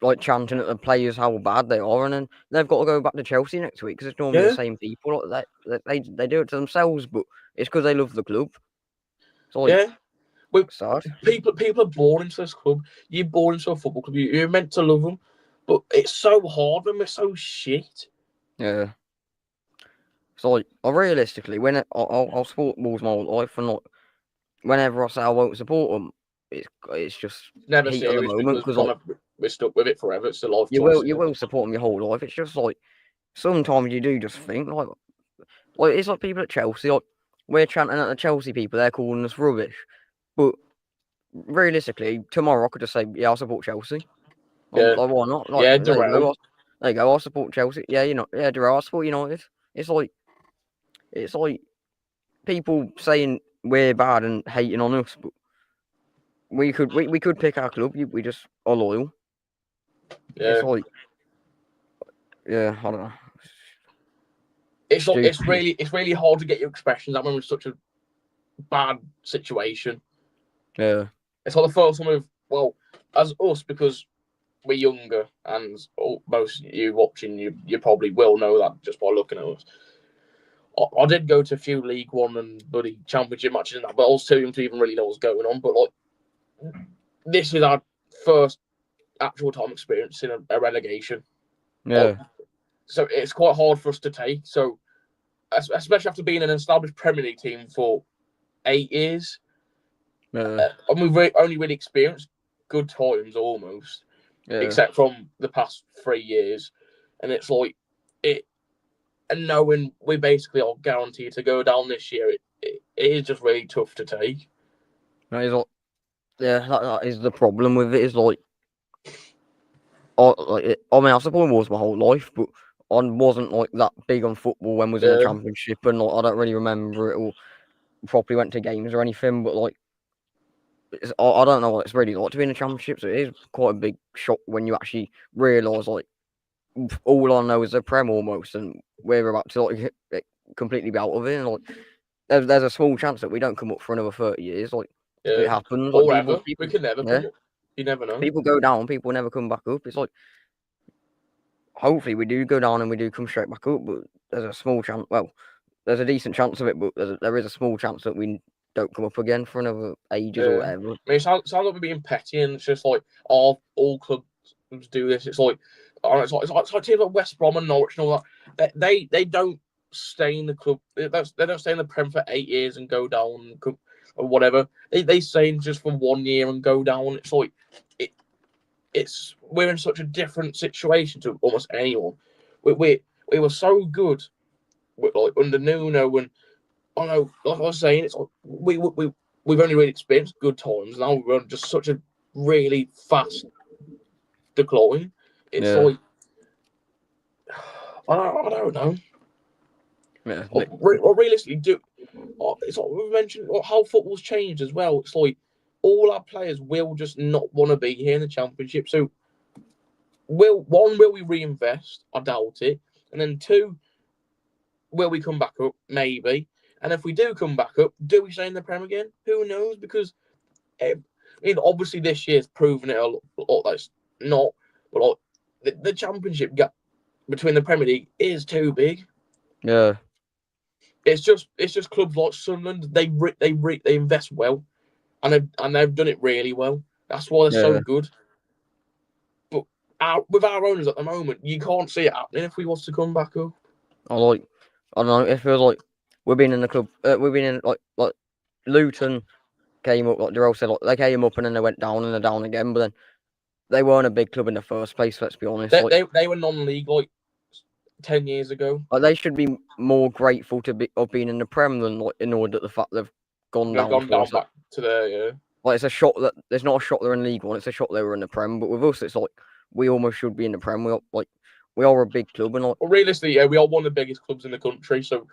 like chanting at the players how bad they are, and then they've got to go back to Chelsea next week because it's normally the same people. Like they do it to themselves, but it's because they love the club. So sad. People are born into this club. You're born into a football club. You're meant to love them, but it's so hard when we're so shit. Yeah. So realistically, when I'll support Wolves my whole life, and like whenever I say I won't support them, it's just Never heat of the serious moment because because we're stuck with it forever. It's a life you choice. will support them your whole life. It's just like sometimes you do just think like it's like people at Chelsea. Like we're chanting at the Chelsea people, they're calling us rubbish. But realistically, tomorrow I could just say, yeah, I'll support Chelsea. Yeah, Like why not? Like yeah, there you Darrell. go. There you go. I'll support Chelsea. Yeah, Darrell, I'll support United. It's like people saying we're bad and hating on us, but we could pick our club. We just are loyal. Yeah. It's like, yeah, I don't know. It's really hard to get your expressions out when we're in such a bad situation. Yeah. It's like the first time as us, because we're younger, and most of you watching, you probably will know that just by looking at us. I did go to a few League One and bloody Championship matches and that, but I was too young to even really know what's going on. But like, this is our first actual time experiencing a relegation. Yeah. Like, so it's quite hard for us to take. So, especially after being an established Premier League team for 8 years, Yeah. and we've only really experienced good times almost, except from the past 3 years. And it's like it, and knowing we basically are guaranteed to go down this year, it is just really tough to take. That is like, that is the problem with it. Is like, I mean, I've supported Wolves my whole life, but I wasn't like that big on football when we was in the Championship, and like, I don't really remember it or properly went to games or anything. But like, I don't know what it's really like to be in the Championship. So it is quite a big shock when you actually realise like all I know is the Prem almost, and we're about to like completely be out of it. And like, there's a small chance that we don't come up for another 30 years. Like, it happens. Like, Or ever. We can never come up. You never know. People go down, people never come back up. It's like, hopefully we do go down and we do come straight back up, but there's a small chance. Well, there's a decent chance of it, but there is a small chance that we don't come up again for another ages or whatever. I mean, it sounds like we're being petty, and it's just like, all clubs do this. It's like, it's like teams like West Brom and Norwich and all that. They don't stay in the club. They don't stay in the Prem for 8 years and go down or whatever. They stay in just for 1 year and go down. It's like we're in such a different situation to almost anyone. We were so good, like under Nuno, and I know, like I was saying, it's like we've only really experienced good times. Now we're on just such a really fast decline. It's like, I don't know. Yeah. Or realistically, it's like we mentioned how football's changed as well. It's like all our players will just not want to be here in the Championship. So, will we reinvest? I doubt it. And then 2, will we come back up? Maybe. And if we do come back up, do we stay in the Prem again? Who knows? Because, I mean, obviously this year's proven it a lot. That's not, but like, the Championship gap between the Premier League is too big. Yeah. It's just clubs like Sunderland. They invest well, and they've done it really well. That's why they're so good. But with our owners at the moment, you can't see it happening if we was to come back up. I don't know. It feels like we've been in the club. We've been in like Luton came up. Like Darrell said, like, they came up and then they went down and they're down again. But then they weren't a big club in the first place. Let's be honest. They were non-league like 10 years ago. Like, they should be more grateful of being in the Prem than like annoyed at the fact they've gone down. Back to there. Like, it's a shock that there's not a shock they're in League One. It's a shock they were in the Prem. But with us, it's like we almost should be in the Prem. We are a big club, and like, well, realistically, we are one of the biggest clubs in the country. So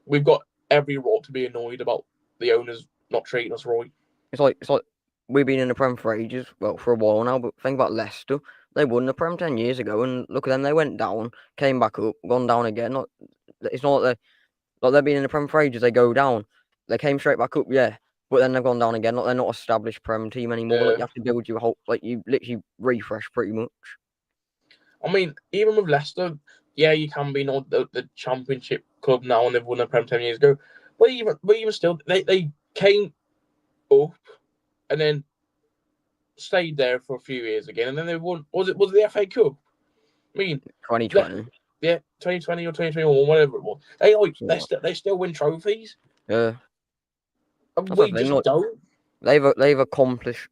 we've got every right to be annoyed about the owners not treating us right. It's like we've been in the Prem for ages. Well, for a while now. But think about Leicester. They won the Prem 10 years ago, and look at them. They went down, came back up, gone down again. Like, it's not like they've been in the Prem for ages. They go down, they came straight back up, yeah, but then they've gone down again. Like, they're not established Prem team anymore. Like, you have to build your whole, like, you literally refresh pretty much. I mean, even with Leicester, yeah, you can be not the Championship club now, and they've won the Prem 10 years ago. But even still, they came up and then stayed there for a few years again, and then they won. Was it the FA Cup? I mean, 2020. 2020 or 2021, whatever it was. They still win trophies. Yeah. And we just don't. They've accomplished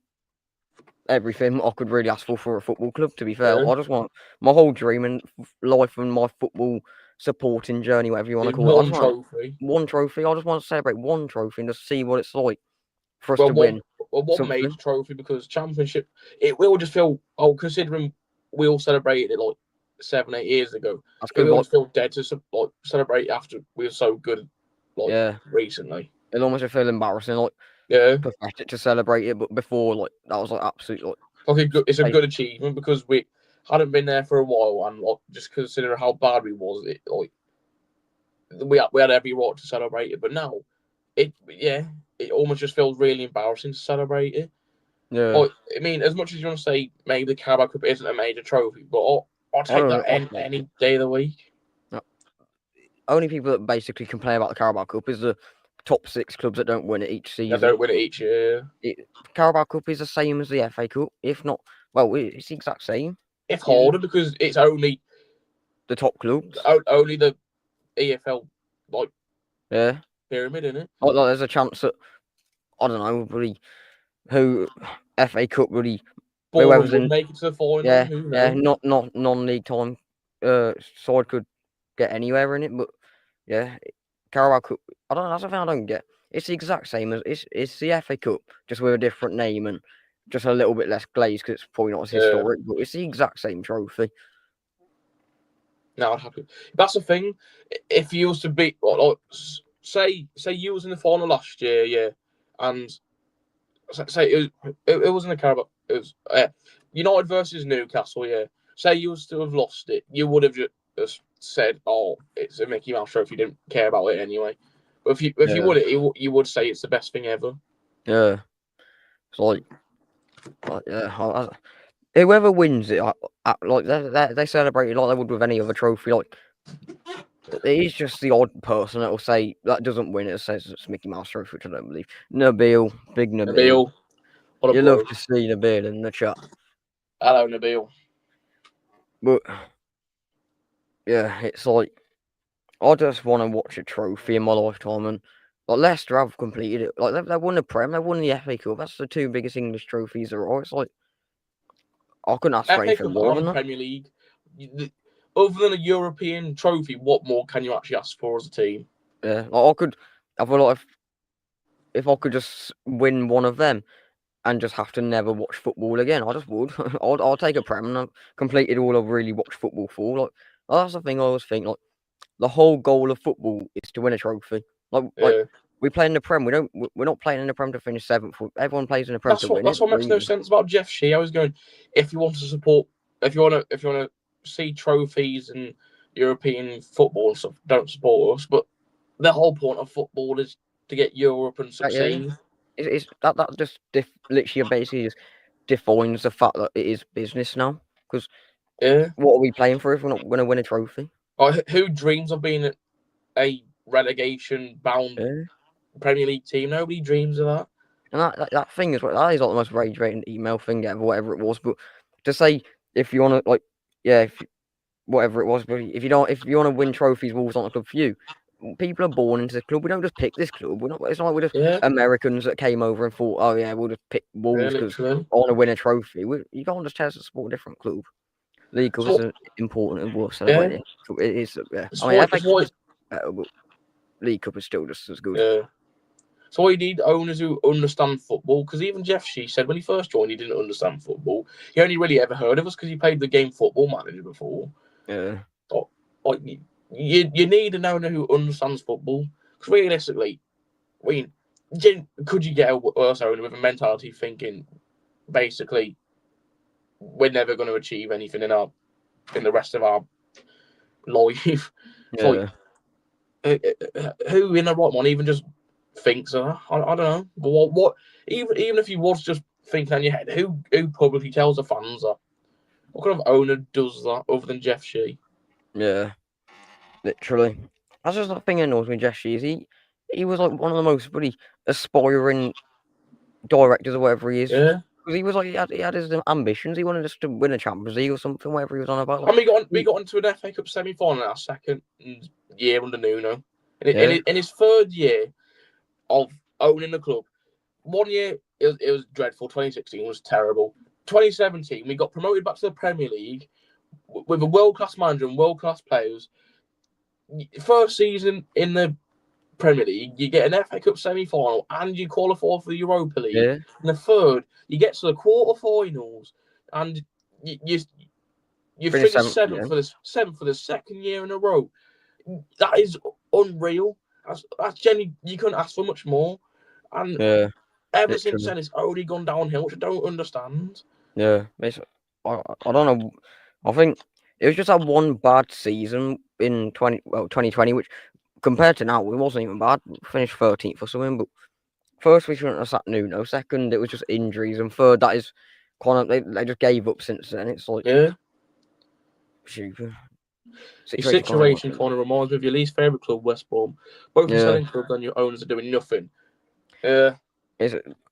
everything I could really ask for a football club. To be fair, I just want my whole dream in life and my football supporting journey, whatever you want to call it. One trophy. I just want to celebrate one trophy and just see what it's like for us to win. One major trophy, because Championship, it will just feel, considering we all celebrated it like 7-8 years ago, it will just feel dead to celebrate after we were so good recently. It'll almost feel embarrassing, pathetic to celebrate it, but before, like, that was like absolutely it's a good achievement, because we hadn't been there for a while, and just considering how bad we was, we had every right to celebrate it. But now, it almost just feels really embarrassing to celebrate it. Yeah. I mean, as much as you want to say maybe the Carabao Cup isn't a major trophy, but I'll take that any day of the week. only people that basically complain about the Carabao Cup is the top 6 clubs that don't win it each season. They don't win it each year. Carabao Cup is the same as the FA Cup, if not, well, it's the exact same. It's harder because it's only the top clubs. Only the EFL pyramid, isn't it? Like, there's a chance that I don't know, really, who FA Cup really. Bournemouth would make it to the final. Yeah, not non-league time. Side could get anywhere in it, but yeah, Carabao Cup. I don't know. That's something I don't get. It's the exact same as it's the FA Cup, just with a different name and just a little bit less glaze because it's probably not as historic, but it's the exact same trophy. No, I'd happy. That's the thing. If you was to beat, like, say you was in the final last year, yeah, and say it wasn't a Carabao. It was United versus Newcastle, yeah. Say you was to have lost it, you would have just said, "Oh, it's a Mickey Mouse trophy." You didn't care about it anyway. But if you won it, you would say it's the best thing ever. Yeah, it's like yeah. Whoever wins it, like they celebrate it like they would with any other trophy. Like it is just the odd person that will say that doesn't win it says it's Mickey Mouse trophy, which I don't believe. Nabil, big Nabil. You love to see Nabil in the chat. Hello, Nabil. But yeah, it's like I just want to watch a trophy in my lifetime, and like Leicester have completed it. Like they won the Prem, they won the FA Cup. That's the 2 biggest English trophies there are. It's like I couldn't ask for anything more than that. Premier League. Other than a European trophy, what more can you actually ask for as a team? Yeah, like I feel like if I could just win one of them and just have to never watch football again, I just would. I'll take a Prem and I've completed all I've really watched football for. Like that's the thing I always think. Like the whole goal of football is to win a trophy. Like we play in the Prem. We're not playing in the Prem to finish 7th. Everyone plays in the Prem to win. That's what makes no sense about Jeff Shee. I was going, if you want to support, if you want to see trophies and European football and stuff, don't support us. But the whole point of football is to get Europe and succeed. It's that just literally basically just defines the fact that it is business now. Because what are we playing for if we're not going to win a trophy? Who dreams of being a relegation-bound Premier League team? Nobody dreams of that. And that thing is that is like the most rage-rating email thing ever, whatever it was. But to say if you want to whatever it was, but if you want to win trophies, Wolves aren't a club for you. People are born into the club. We don't just pick this club. It's not like we're just Americans that came over and thought, oh yeah, we'll just pick Wolves because I want to win a trophy. You can't just tell us to support a different club. League Cup is important and worth celebrating. It is, yeah. I mean, FA Cup is better, but League Cup is still just as good. Yeah. So we need owners who understand football, because even Jeff Shee said when he first joined, he didn't understand football. He only really ever heard of us because he played the game Football Manager before. Yeah. You need an owner who understands football. Because realistically, could you get a worse owner with a mentality thinking, basically, we're never going to achieve anything in the rest of our life? Yeah. Who in the right one even just thinks of that? I don't know. But what even if you was just thinking in your head, who publicly tells the fans that? What kind of owner does that other than Jeff Shee? Yeah. Literally. That's just the thing that annoys me, Jeff Shee. He was like one of the most really aspiring directors or whatever he is. Yeah. Because he was like he had his ambitions. He wanted us to win a Champions League or something, whatever he was on about. Like, and we got into an FA Cup semi-final in our second year under Nuno. In his 3rd year of owning the club, 1 year it was dreadful. 2016 was terrible. 2017 we got promoted back to the Premier League with a world-class manager and world-class players. First season in the Premier League, you get an FA Cup semi-final and you qualify for the Europa League. Yeah. And the 3rd, you get to the quarter-finals and you finished 7th for the 2nd year in a row. That is unreal. That's genuinely, you couldn't ask for much more. And ever since then, it's only gone downhill, which I don't understand. Yeah, I don't know. I think it was just that one bad season in 2020, which compared to now, it wasn't even bad. We finished 13th or something, but first we shouldn't have sat Nuno. Second, it was just injuries, and third, that is kind of they just gave up since then. It's like stupid. Your situation kind of reminds me of your least favourite club, West Brom. Both are selling clubs and your owners are doing nothing. I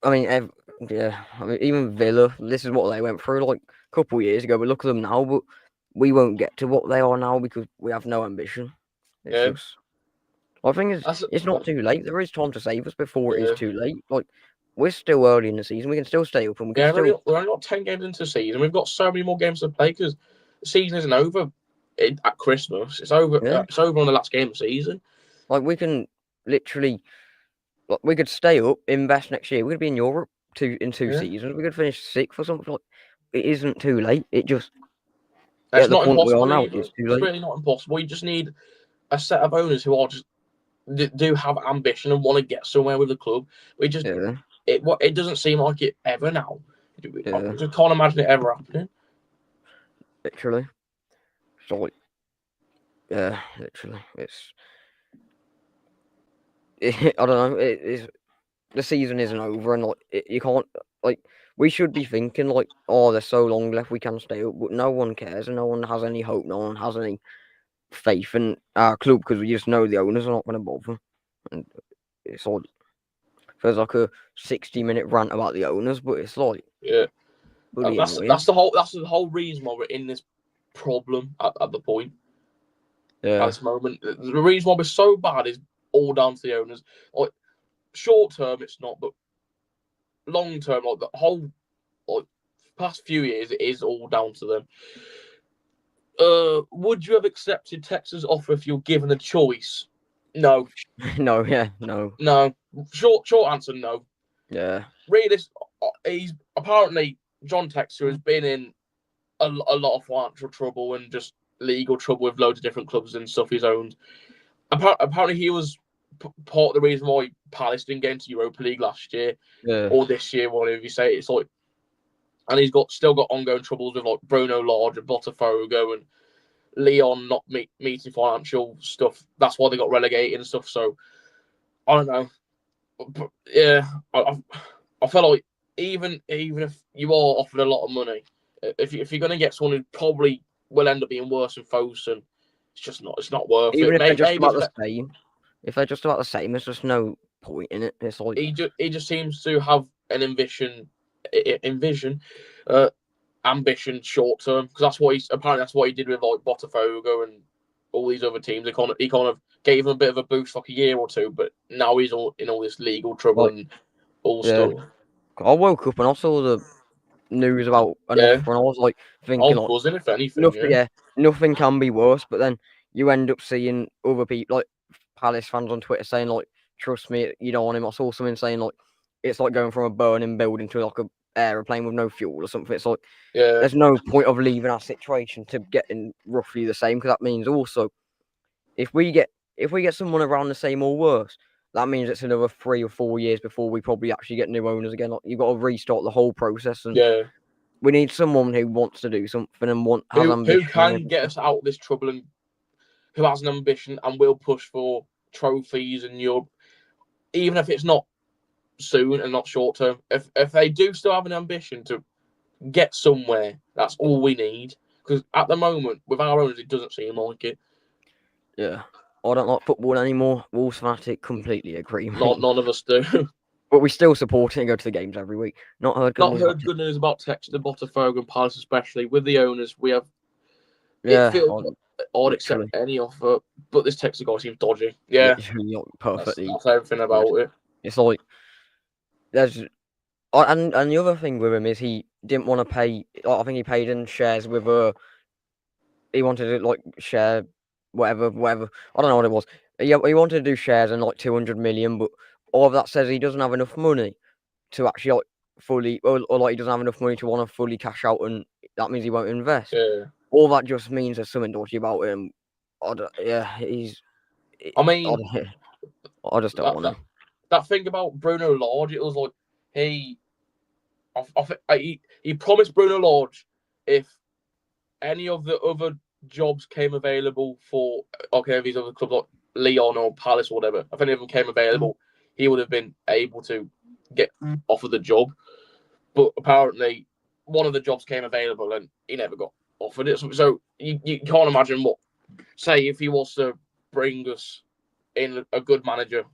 mean, even Villa, this is what they went through like a couple of years ago, but look at them now, but we won't get to what they are now because we have no ambition. It's just, I think it's not too late. There is time to save us before it is too late. Like, we're still early in the season. We can still stay up and we can still... We're only got 10 games into the season. We've got so many more games to play because the season isn't over at Christmas. It's over. It's over on the last game of the season. Like, we can literally... Like, we could stay up, invest next year. We could be in Europe in two seasons. We could finish 6th or something. Like, it isn't too late. It just... It's not impossible. It's too late. It's really not impossible. You just need a set of owners who are just do have ambition and want to get somewhere with the club. We just it doesn't seem like it ever now. I just can't imagine it ever happening. Literally. So, literally. I don't know. The season isn't over, and like you can't like. We should be thinking like, oh, there's so long left, we can stay up, but no one cares, and no one has any hope. No one has any faith in our club because we just know the owners are not going to bother. And it's like feels like a 60-minute rant about the owners, but it's like that's the whole reason why we're in this problem at the point. At this moment, the reason why we're so bad is all down to the owners. Like short term, it's not, but long term, like the whole past few years, it is all down to them. Would you have accepted Texas' offer if you're given a choice? No. No. No. Short answer, no. Yeah. Really, he's apparently John Textor has been in a lot of financial trouble and just legal trouble with loads of different clubs and stuff he's owned. Apparently, he was part of the reason why Palace didn't get into Europa League last year or this year, whatever you say. It's like, and he's still got ongoing troubles with like Bruno Lage and Botafogo and Leon not meeting financial stuff. That's why they got relegated and stuff. So I don't know, but I feel like even if you are offered a lot of money, if you're going to get someone who probably will end up being worse than Fosun, it's not worth it. Even if they're just about the same. If they're just about the same, there's just no point in it. It's like he just seems to have an ambition short term, because that's what he did with like Botafogo and all these other teams. He kind of gave him a bit of a boost for like a year or two, but now he's in all this legal trouble and all stuff. I woke up and I saw the news about an offer, and I was like thinking, like, buzzing, if anything, nothing can be worse. But then you end up seeing other people, like Palace fans on Twitter, saying like, "Trust me, you don't want him." I saw someone saying like, "It's like going from a burning building to like a aeroplane with no fuel or something." It's like, there's no point of leaving our situation to getting roughly the same, because that means also if we get someone around the same or worse, that means it's another 3 or 4 years before we probably actually get new owners again. Like, you've got to restart the whole process, and we need someone who wants to do something and has ambition. Who can get us out of this trouble, and who has an ambition and will push for trophies in Europe, even if it's not soon and not short term. If they do still have an ambition to get somewhere, that's all we need. Because at the moment, with our owners, it doesn't seem like it. Yeah. I don't like football anymore. Wolves fanatic, completely agree. None of us do. But we still support it and go to the games every week. Not heard good news about Textor, Botafogo and Palace, especially. With the owners, we have... Yeah. It feels I'd accept any offer, but this Textor guy seems dodgy. Yeah. Perfectly. That's everything about it. It's like... There's... And the other thing with him is he didn't want to pay... I think he paid in shares with he wanted to, like, share... Whatever. I don't know what it was. He wanted to do shares in like 200 million, but all of that says he doesn't have enough money to actually like fully, or like he doesn't have enough money to want to fully cash out, and that means he won't invest. Yeah. All that just means there's something dodgy about him. I just don't want him. That thing about Bruno Lage, it was like he promised Bruno Lage if any of the other jobs came available for these other clubs like Leon or Palace or whatever, if any of them came available, he would have been able to get offered the job. But apparently one of the jobs came available and he never got offered it. So you can't imagine what say if he was to bring us in a good manager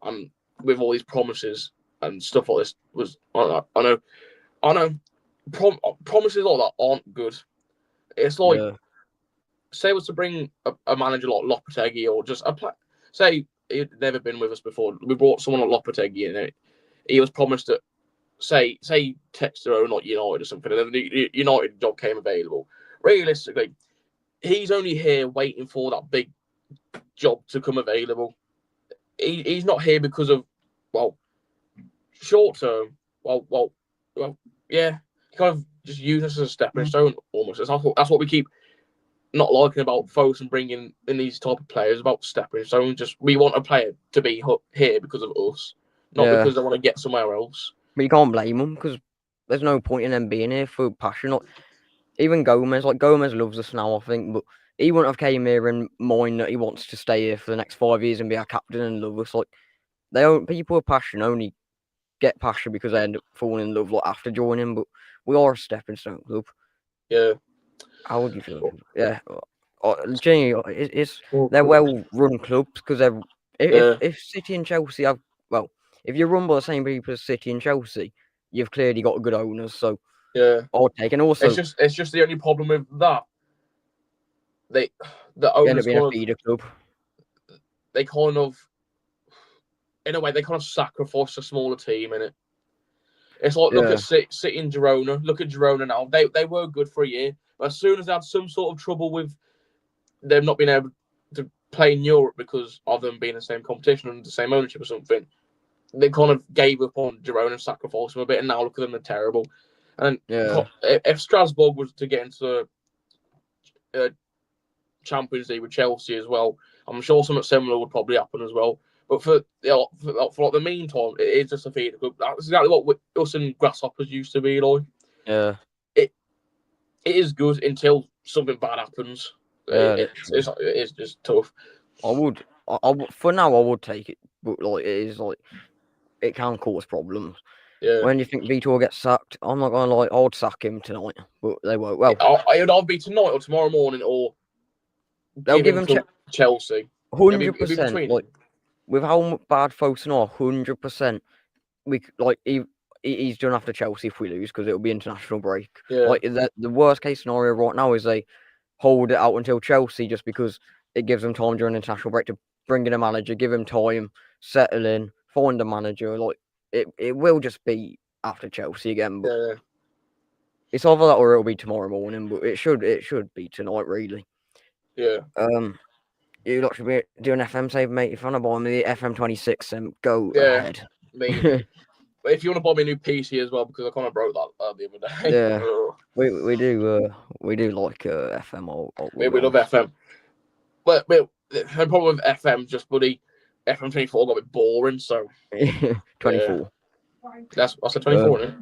and with all these promises and stuff like this I know promises like that aren't good. It's like say it was to bring a manager like Lopetegui or just say he'd never been with us before. We brought someone like Lopetegui in it. He was promised that say Texter not United or something, and then the United job came available. Realistically, he's only here waiting for that big job to come available. He's not here because of short term. Yeah, kind of just use us as a stepping stone almost. That's what we keep not liking about folks and bringing in these type of players about stepping stone. Just we want a player to be here because of us, not because they want to get somewhere else. But you can't blame them because there's no point in them being here for passion. Like, even Gomez loves us now, I think, but he wouldn't have came here and mind that he wants to stay here for the next 5 years and be our captain and love us. Like people with passion only get passion because they end up falling in love after joining. But we are a stepping stone club. Yeah. How would you feel? Yeah. Genuinely, they're well-run clubs because if City and Chelsea have if you're run by the same people as City and Chelsea, you've clearly got good owners. So yeah, I'll take. And also, it's just the only problem with that. The owners end up being a feeder club. They kind of, in a way, they kind of sacrifice a smaller team in it. It's like look at City and Girona. Look at Girona now. They were good for a year, but as soon as they had some sort of trouble with them not being able to play in Europe because of them being the same competition and the same ownership or something, they kind of gave up on Girona and sacrificed them a bit, and now look at them, they're terrible. And if Strasbourg was to get into Champions League with Chelsea as well, I'm sure something similar would probably happen as well. But for the meantime, it is just a feeder club. That's exactly what us and Grasshoppers used to be like. Yeah. It is good until something bad happens. Yeah, it is just tough. I would for now. I would take it, but it is it can cause problems. Yeah. When you think Vitor gets sacked, I'm not gonna lie. I would sack him tonight, but they won't. Well, it would either be tonight or tomorrow morning, or they'll give him to Chelsea. 100%. With how bad folks are, 100%. He's done after Chelsea if we lose because it'll be international break. Yeah. The worst case scenario right now is they hold it out until Chelsea just because it gives them time during international break to bring in a manager, give him time, settle in, find a manager. It will just be after Chelsea again. But it's either that or it'll be tomorrow morning. But it should be tonight, really. Yeah. You lot should be doing FM save, mate. If you want to buy me the FM26, go ahead. If you want to buy me a new PC as well, because I kind of broke that the other day. Yeah, we do like FM. We love FM. But the problem with FM just buddy, FM24 got a bit boring. So 24. That's a 24, isn't it?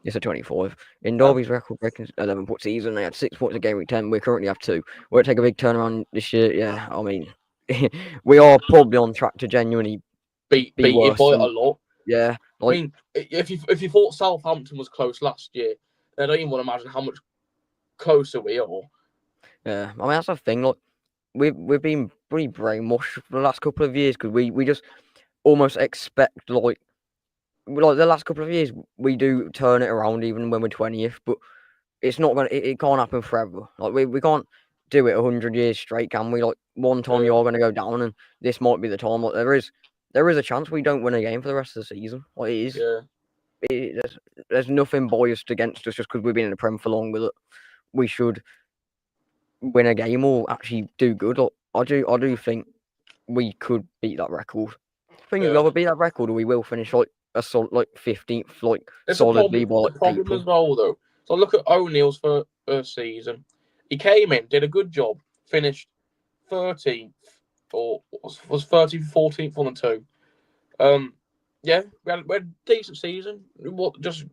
It's a 25. In Derby's record-breaking 11-point season, they had 6 points a game week 10. We currently have 2. Will it take a big turnaround this year? Yeah, I mean, we are probably on track to genuinely beat you by a lot. Yeah, I mean, if you thought Southampton was close last year, then I don't even want to imagine how much closer we are. Yeah, I mean that's the thing. We've been pretty brainwashed for the last couple of years because we just almost expect the last couple of years we do turn it around even when we're 20th, but it's not gonna. It can't happen forever. We can't do it 100 years straight, can we? One time you are going to go down, and this might be the time. There is a chance we don't win a game for the rest of the season. It is. Yeah. There's nothing biased against us just because we've been in the Prem for longer that we should win a game or actually do good. I do think we could beat that record. I think we either beat that record or we will finish a solid 15th, solidly by the problem April. as well though. So look at O'Neill's first season. He came in, did a good job, finished 13th or was 13th, 14th on the 2. Yeah, we had a decent season. Just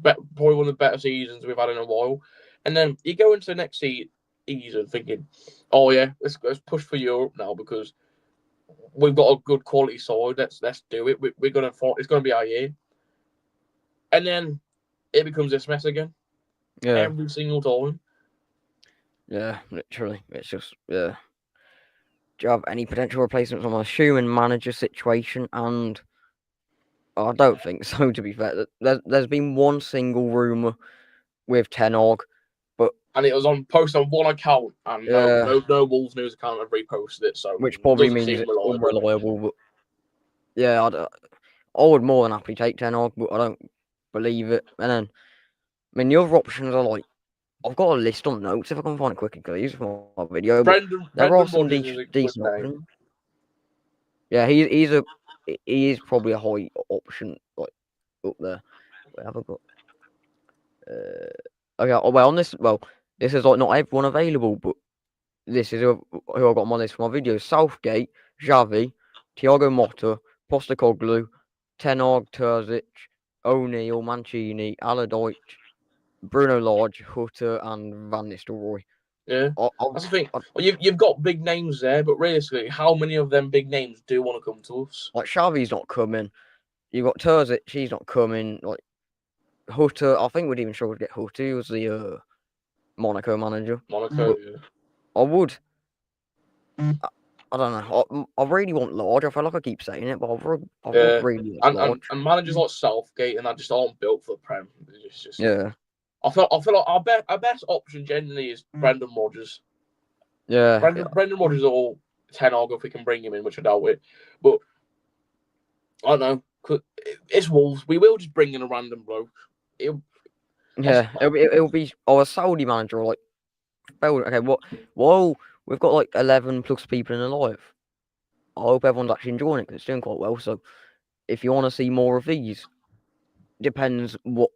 probably one of the better seasons we've had in a while. And then you go into the next season thinking, oh yeah, let's push for Europe now because we've got a good quality side. Let's do it. We're gonna fight. It's gonna be our year. And then it becomes this mess again. Yeah. Every single time. Yeah, literally. It's just yeah. Do you have any potential replacements? I'm assuming manager situation, and I don't think so. To be fair, there's been one single rumor with Tbog, but and it was posted on one account, and no Wolves news account have reposted it, so which it probably doesn't means seem it's reliable. unreliable. But yeah, I would more than happily take Tbog, but I don't believe it. And then, I mean, the other options are like I've got a list on notes if I can find it quickly because these for my video. But there are Brendan some Rodgers is a good decent name. options. Yeah, he is probably a high option like up there. Wait, have I got? Okay, well on this, this is like not everyone available, but this is who I got on my list for my videos: Southgate, Xavi, Thiago Motta, Postecoglou, Tbog, Terzic, O'Neill, Mancini, Allardyce, Bruno Lage, Hutter, and Van Nistelrooy. Yeah, that's the thing. Well, you've got big names there, but realistically, how many of them big names do want to come to us? Like Xavi's not coming. You've got Terzic, he's not coming. Like Hutter, I think we'd even struggle to get Hutter. He was the Monaco manager. Monaco, But I would. I don't know. I really want Lodge. I feel like I keep saying it, but I would really want Lodge. And managers like Southgate and that just aren't built for the Prem. It's just Yeah. I feel like our best option generally is Brendan Rodgers. Yeah. Brendan Rodgers or Tbog if we can bring him in, which I doubt it. But I don't know. It's Wolves. We will just bring in a random bloke. It'll be a Saudi manager like. Okay, well, we've got like 11 plus people in the live. I hope everyone's actually enjoying it because it's doing quite well. So if you want to see more of these, depends what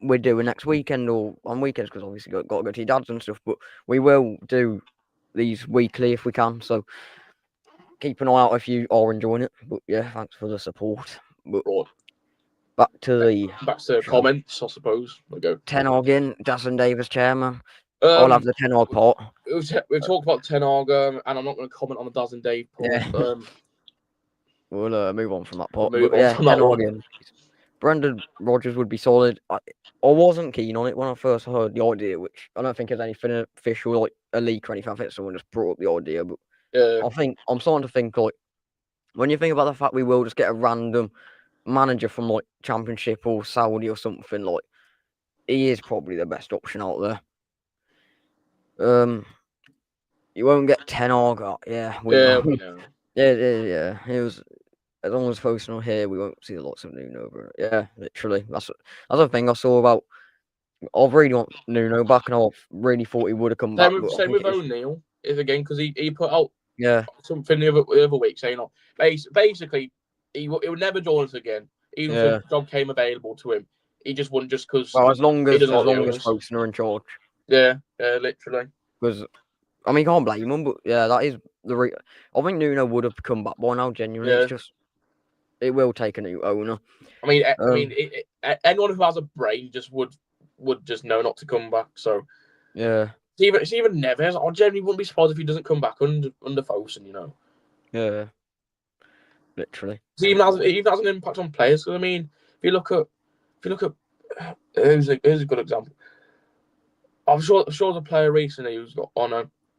we're doing next weekend or on weekends because obviously got to go to your dad's and stuff. But we will do these weekly if we can. So keep an eye out if you are enjoying it. But yeah, thanks for the support. But back to the comments, I suppose. We'll go. Tbog in, Dazan Davis chairman. I'll have the Tbog part. We've talked about Tbog, and I'm not going to comment on the Dazan Dave part. Yeah. We'll move on from that part. Move on from that one. Brendan Rodgers would be solid. I wasn't keen on it when I first heard the idea, which I don't think is anything official, like a leak or anything. I think someone just brought up the idea, but I think I'm starting to think like when you think about the fact we will just get a random manager from like Championship or Saudi or something, like he is probably the best option out there. You won't get Tbog. Yeah, we know. Yeah. He was. As long as focusing on here, we won't see lots of Nuno. Yeah, literally. That's the thing I saw about. I really want Nuno back, and I really thought he would have come back. Same with O'Neill, is again because he put out something the other week saying basically he would never join us again, even if a job came available to him. He just wouldn't just because. Well, as long as Folkestone are in charge. Yeah, literally. Because I mean, you can't blame him, but yeah, that is the. I think Nuno would have come back by now. Genuinely, it's just. It will take a new owner. I mean, anyone who has a brain just would just know not to come back. So yeah, it's even Neves. I generally wouldn't be surprised if he doesn't come back under Fosun. Yeah, literally. It even has an impact on players. Because I mean, if you look at here's a good example. I'm sure there's a player recently who's got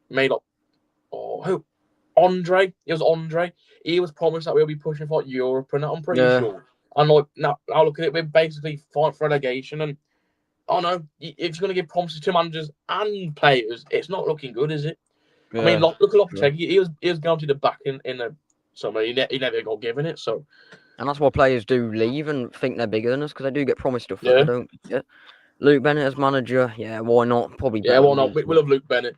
made up. Who? Andre. It was Andre. He was promised that we'll be pushing for Europe, and I'm pretty sure. And like now look at it, we're basically fighting for relegation. And I know if you're going to give promises to managers and players, it's not looking good, is it? Yeah. I mean, look at Lopetegui. He was guaranteed a back in the summer. He never got given it. So, and that's why players do leave and think they're bigger than us because they do get promised stuff that they don't. Yeah. Luke Bennett as manager, yeah, why not? Probably. Yeah, why not? We love Luke Bennett.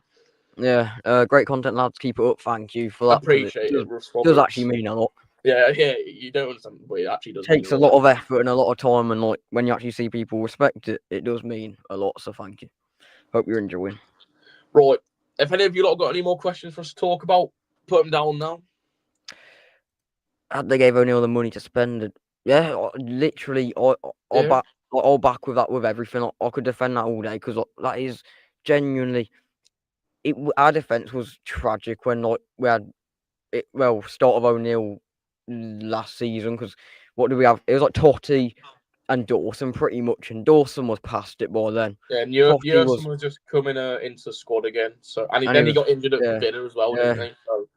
Yeah, great content, lads. Keep it up. Thank you for that. I appreciate it. It does actually mean a lot. Yeah, you don't understand, but it actually does. It takes a lot of effort and a lot of time, and like when you actually see people respect it, it does mean a lot. So thank you. Hope you're enjoying. Right. If any of you lot got any more questions for us to talk about, put them down now. They gave O'Neill the money to spend it. Yeah, literally, I'll back with that with everything. I could defend that all day because that is genuinely. Our defense was tragic when like we had it. Well, start of O'Neill last season because what do we have? It was like Totti, and Dawson pretty much, and Dawson was past it by then. Yeah, and Toffee Yerson was just coming into the squad again. So and then he he was got injured at yeah, Villa as well, didn't he? So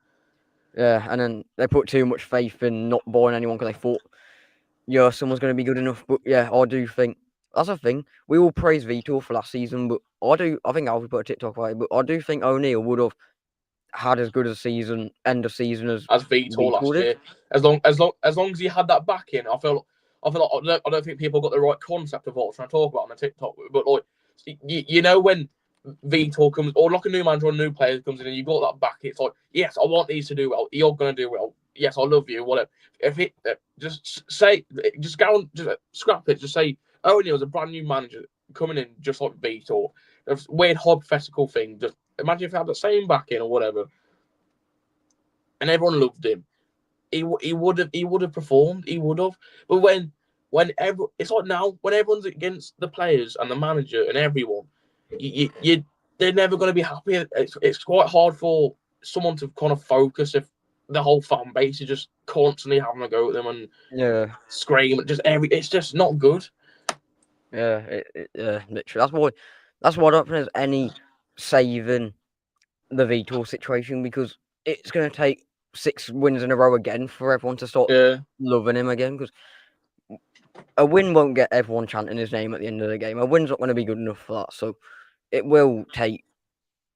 yeah, and then they put too much faith in not buying anyone because they thought Yerson was going to be good enough. But yeah, I do think that's the thing. We all praise Vitor for last season, but I think Alfie put a TikTok about it, but I do think O'Neill would have had as good a season, end of season as Vitor last did. year. As long as he had that back in, I feel like I don't think people got the right concept of what I'm trying to talk about on the TikTok. But like, you know, when Vitor comes, or like a new manager or a new player comes in, and you got that back, it's like, yes, I want these to do well. You're going to do well. Yes, I love you. Whatever. If it just say, just go on, just scrap it. Just say, O'Neill's a brand new manager coming in, just like Vitor. A weird hypothetical thing. Just imagine if he had the same back in or whatever, and everyone loved him. He would have performed. He would have. But it's like now when everyone's against the players and the manager and everyone, they're never going to be happy. It's quite hard for someone to kind of focus if the whole fan base is just constantly having a go at them and scream. It's just not good. Yeah, literally. That's why I don't think there's any saving the Vitor situation because it's going to take 6 wins in a row again for everyone to start loving him again. Because a win won't get everyone chanting his name at the end of the game. A win's not going to be good enough for that. So it will take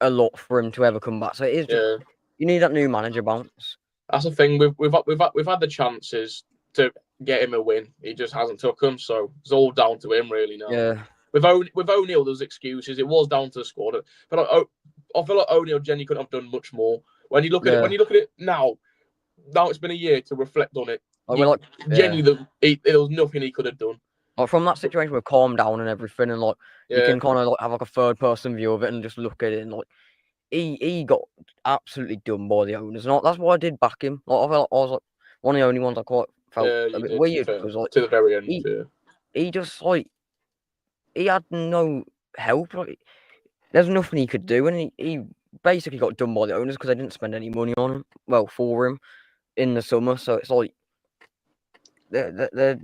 a lot for him to ever come back. So it is just you need that new manager bounce. That's the thing. We've had the chances to get him a win. He just hasn't took them. So it's all down to him really now. Yeah. With O'Neill, there's excuses. It was down to the squad, but I feel like O'Neill genuinely couldn't have done much more. When you look at it now it's been a year to reflect on it. Genuinely, there was nothing he could have done. Like from that situation, we've calmed down and everything, and like you can kind of like have like a third person view of it and just look at it and like he got absolutely done by the owners. And that's why I did back him. Like I was like one of the only ones I quite felt a bit weird because like to the very end, he just like he had no help. Like there's nothing he could do, and he basically got done by the owners because they didn't spend any money on him. Well, for him in the summer, so it's like the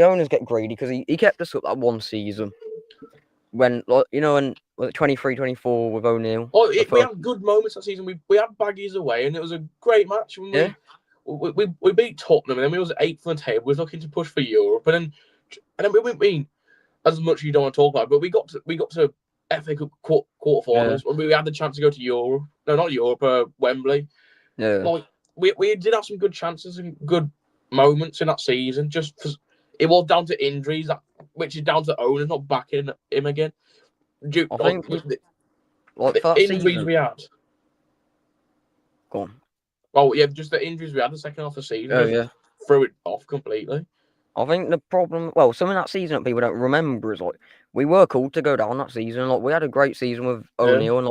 owners get greedy because he kept us up that one season when like when was it 23-24 with O'Neill. We had good moments that season. We had Baggies away, and it was a great match. When we beat Tottenham, and then we was 8th on the table. We was looking to push for Europe, and then we as much as you don't want to talk about it, but we got to FA Cup quarterfinals. We had the chance to go to Europe. No, not Europe. Wembley. Yeah. Like we did have some good chances and good moments in that season. Just it was down to injuries, which is down to owners not backing him again. I think the injuries season, we had. Go on. Well, yeah, just the injuries we had the second half of the season. Threw it off completely. I think the problem, something that season that people don't remember is like we were called to go down that season. Like we had a great season with O'Neill, and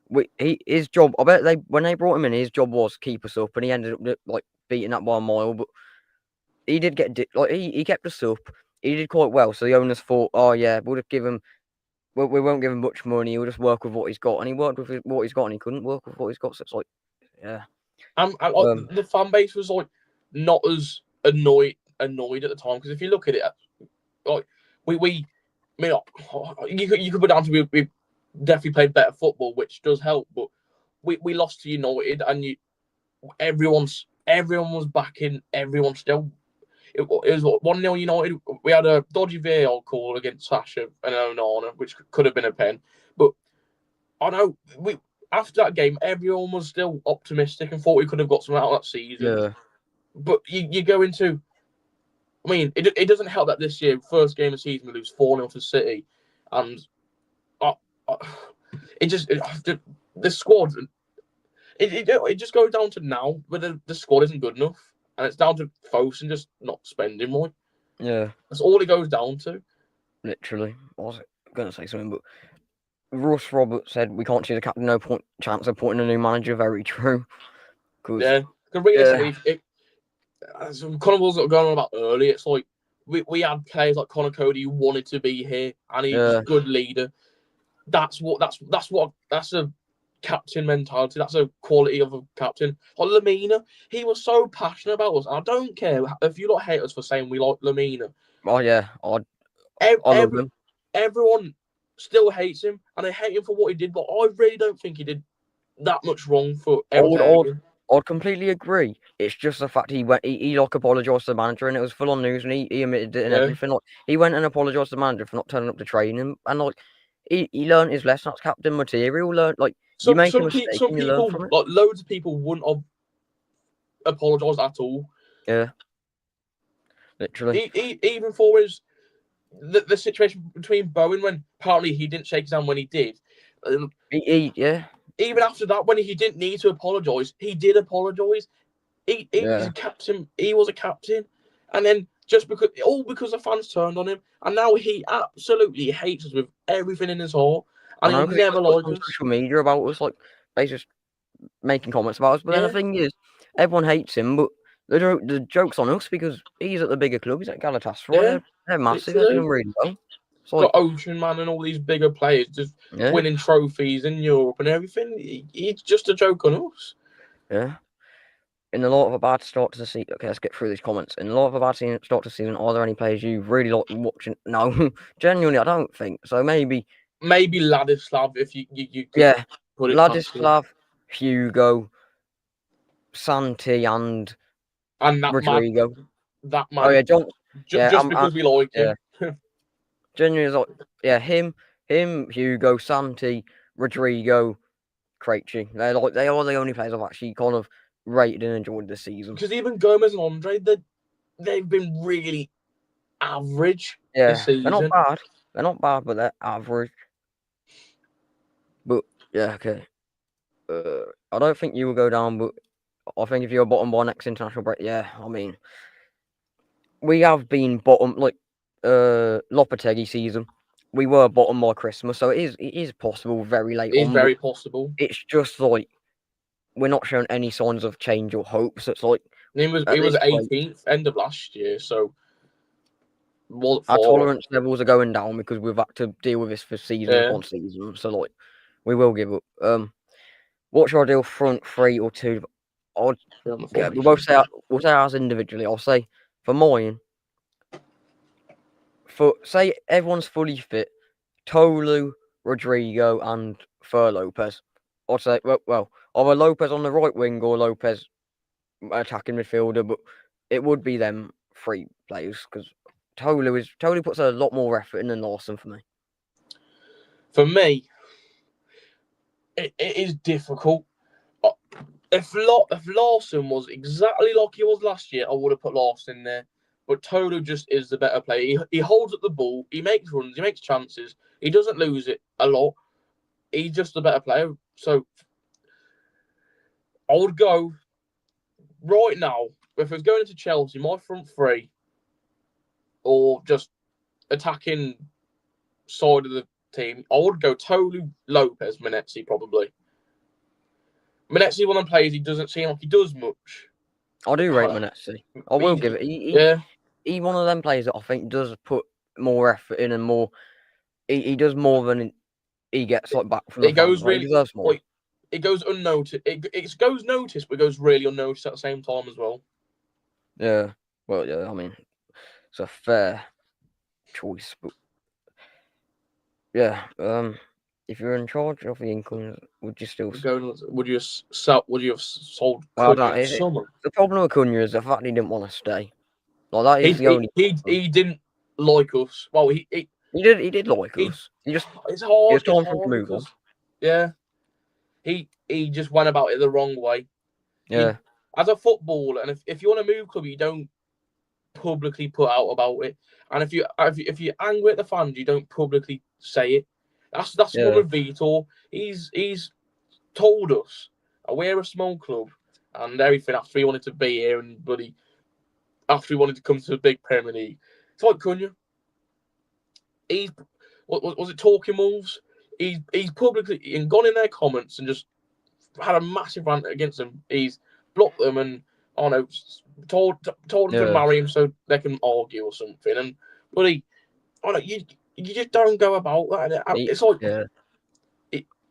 like his job. I bet when they brought him in, his job was keep us up, and he ended up like beating that by a mile. But he did get he kept us up. He did quite well. So the owners thought, oh yeah, we'll just give him. We won't give him much money. He'll just work with what he's got, and he worked with what he's got, and he couldn't work with what he's got. So it's like, yeah. The fan base was like not as annoyed at the time because if you look at it, like you could put down to we definitely played better football, which does help, but we lost to United, and everyone was backing everyone still. It was 1-0 United. We had a dodgy VAR call against Sasha and Onana, which could have been a pen. But I know after that game, everyone was still optimistic and thought we could have got something out of that season. Yeah. But you go into, I mean, it doesn't help that this year, first game of the season, we lose 4-0 to City, and the squad. It just goes down to now whether the squad isn't good enough. And it's down to Fosun just not spending more. Yeah. That's all it goes down to. Literally. I was going to say something, but Russ Roberts said we can't see the captain, no chance of putting a new manager. Very true. Because realistically, as Connor was going on about earlier, it's like we had players like Connor Cody who wanted to be here, and he's a good leader. That's a captain mentality. That's a quality of a captain. Like Lamina, he was so passionate about us. And I don't care if you hate us for saying we like Lamina. Oh yeah, I love him. Everyone still hates him, and they hate him for what he did. But I really don't think he did that much wrong for everything. I'd completely agree. It's just the fact he like apologised to the manager, and it was full on news, and he admitted it and everything. Like he went and apologised to the manager for not turning up to training, and like he learned his lesson. That's captain material. You make a mistake and you learn from it. Like loads of people wouldn't have apologised at all. Yeah, literally. Even for the situation between Bowen when apparently he didn't shake his hand when he did. Yeah. Even after that, when he didn't need to apologise, he did apologise. He was a captain. He was a captain, and then just because the fans turned on him, and now he absolutely hates us with everything in his heart, and he'll never like us. Social media about us, like they just making comments about us. But then the thing is, everyone hates him, but the joke's on us because he's at the bigger club. He's at Galatasaray. Yeah, they're massive. They're doing really well. It's got Ocean Man and all these bigger players just winning trophies in Europe and everything. He's just a joke on us. Yeah. In a lot of a bad start to the season, okay, let's get through these comments. In a lot of a bad start to the season, are there any players you really like watching? No, genuinely, I don't think so. Maybe Ladislav, if you could put it Ladislav, Hugo, Santi, and that Rodrigo. Man, that man. Oh yeah, John. Just because we like him. Genuinely, him, Hugo, Santi, Rodrigo, Krejci. They are the only players I've actually kind of rated and enjoyed this season. Because even Gomez and Andre, they've been really average this season. They're not bad, but they're average. But yeah, okay. I don't think you will go down, but I think if you're bottom by next international break, yeah, I mean, we have been bottom Lopetegui season. We were bottom by Christmas, so it is possible very late on. It is very possible. It's just like we're not showing any signs of change or hope. So it's like it was 18th end of last year, so our tolerance levels are going down because we've had to deal with this for season upon season. So like we will give up. What's your ideal front three or two? We'll both say ours individually. I'll say for mine. Say everyone's fully fit, Tolu, Rodrigo, and Fer Lopez. I'd say well, either Lopez on the right wing or Lopez attacking midfielder, but it would be them three players because Tolu puts a lot more effort in than Lawson for me. For me, it is difficult. If Lawson was exactly like he was last year, I would have put Lawson in there. But Tolu just is the better player. He holds up the ball. He makes runs. He makes chances. He doesn't lose it a lot. He's just a better player. So I would go right now, if it was going into Chelsea, my front three, or just attacking side of the team, I would go Tolu, Lopez, Menezes probably. Menezes, when he plays, he doesn't seem like he does much. I do rate Menezes. I will give it. He's one of them players that I think does put more effort in and more. He does more than he gets back from the fans. He deserves more. It goes unnoticed. It goes noticed, but it goes really unnoticed at the same time as well. Yeah. Well, yeah. I mean, it's a fair choice, but yeah. If you're in charge of the income, would you still? Would you have sold? The problem with Cunha is the fact he didn't want to stay. That is the only. He didn't like us. Well, he did like us. It's hard. It's time for him to move on. Yeah. He just went about it the wrong way. Yeah. As a footballer, and if you want to move club, you don't publicly put out about it. And if you're angry at the fans, you don't publicly say it. That's one with Vitor. He's told us we're a small club and everything after he wanted to be here and after he wanted to come to the big Premier League. It's like Cunha. What was it, Talking Wolves? He's publicly gone in their comments and just had a massive rant against them. He's blocked them and told them to marry him so they can argue or something. And you just don't go about that. It's like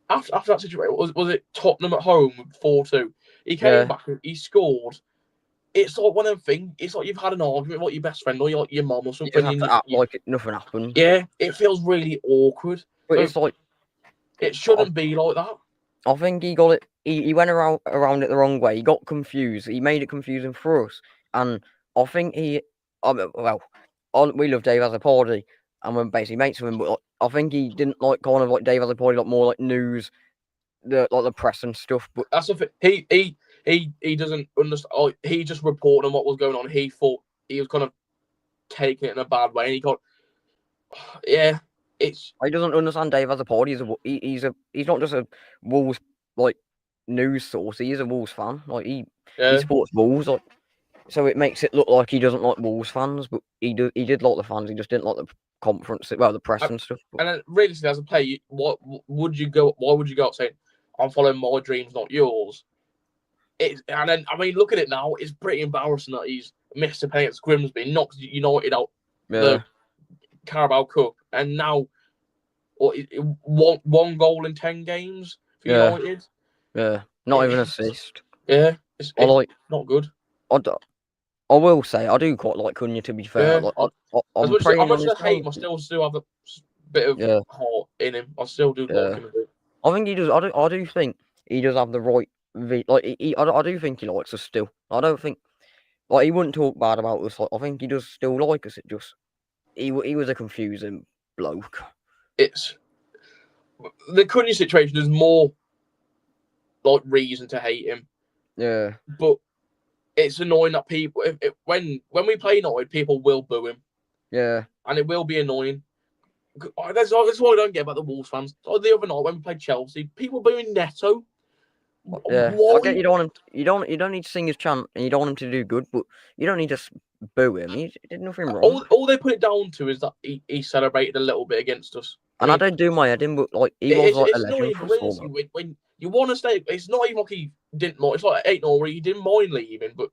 after that situation, was it Tottenham at home 4-2? He came back, he scored, it's like one of them things. It's like you've had an argument with like your best friend or your mum or You something. just have to act like nothing happened. Yeah, it feels really awkward. But So it's like it shouldn't be like that. I think he got it. He went around it the wrong way. He got confused. He made it confusing for us, and I think he. We love Dave as a party, and we're basically mates with him. But I think he didn't like kind of like Dave as a party, like more like news, the press and stuff. But that's the thing. He doesn't understand. Oh, he just reported on what was going on. He thought he was kind of taking it in a bad way, and he got. Yeah, it's. He doesn't understand Dave as a party. He's not just a Wolves like news source. He is a Wolves fan. Like he supports Wolves. Like, so it makes it look like he doesn't like Wolves fans, but he did like the fans. He just didn't like the conference, the press and stuff. But... And then, realistically, as a player, why would you go out saying, "I'm following my dreams, not yours"? And then I mean, look at it now. It's pretty embarrassing that he's missed a penalty against Grimsby, knocked United out the Carabao Cup, and now one goal in 10 games for United. Yeah, not even an assist. Yeah, it's not good. I will say I do quite like Cunha, to be fair. Yeah, I'm as much as I hate him, I still have a bit of heart in him. I still do like him a bit. I think he does. I do think he does have the right. I do think he likes us still. I don't think he wouldn't talk bad about us. I think he does still like us. It just he was a confusing bloke. It's the Cunha situation is more like reason to hate him. Yeah, but it's annoying that people, when we play United, people will boo him. Yeah, and it will be annoying. That's what I don't get about the Wolves fans. The other night when we played Chelsea, people booing Neto. Yeah, Why? I get you don't need to sing his chant, and you don't want him to do good, but you don't need to boo him. He did nothing wrong. All they put it down to is that he celebrated a little bit against us. And I don't do my head in, but he was like a legend for us. When you want to stay, it's not even like he didn't mind. It's like 8-0 where he didn't mind leaving, but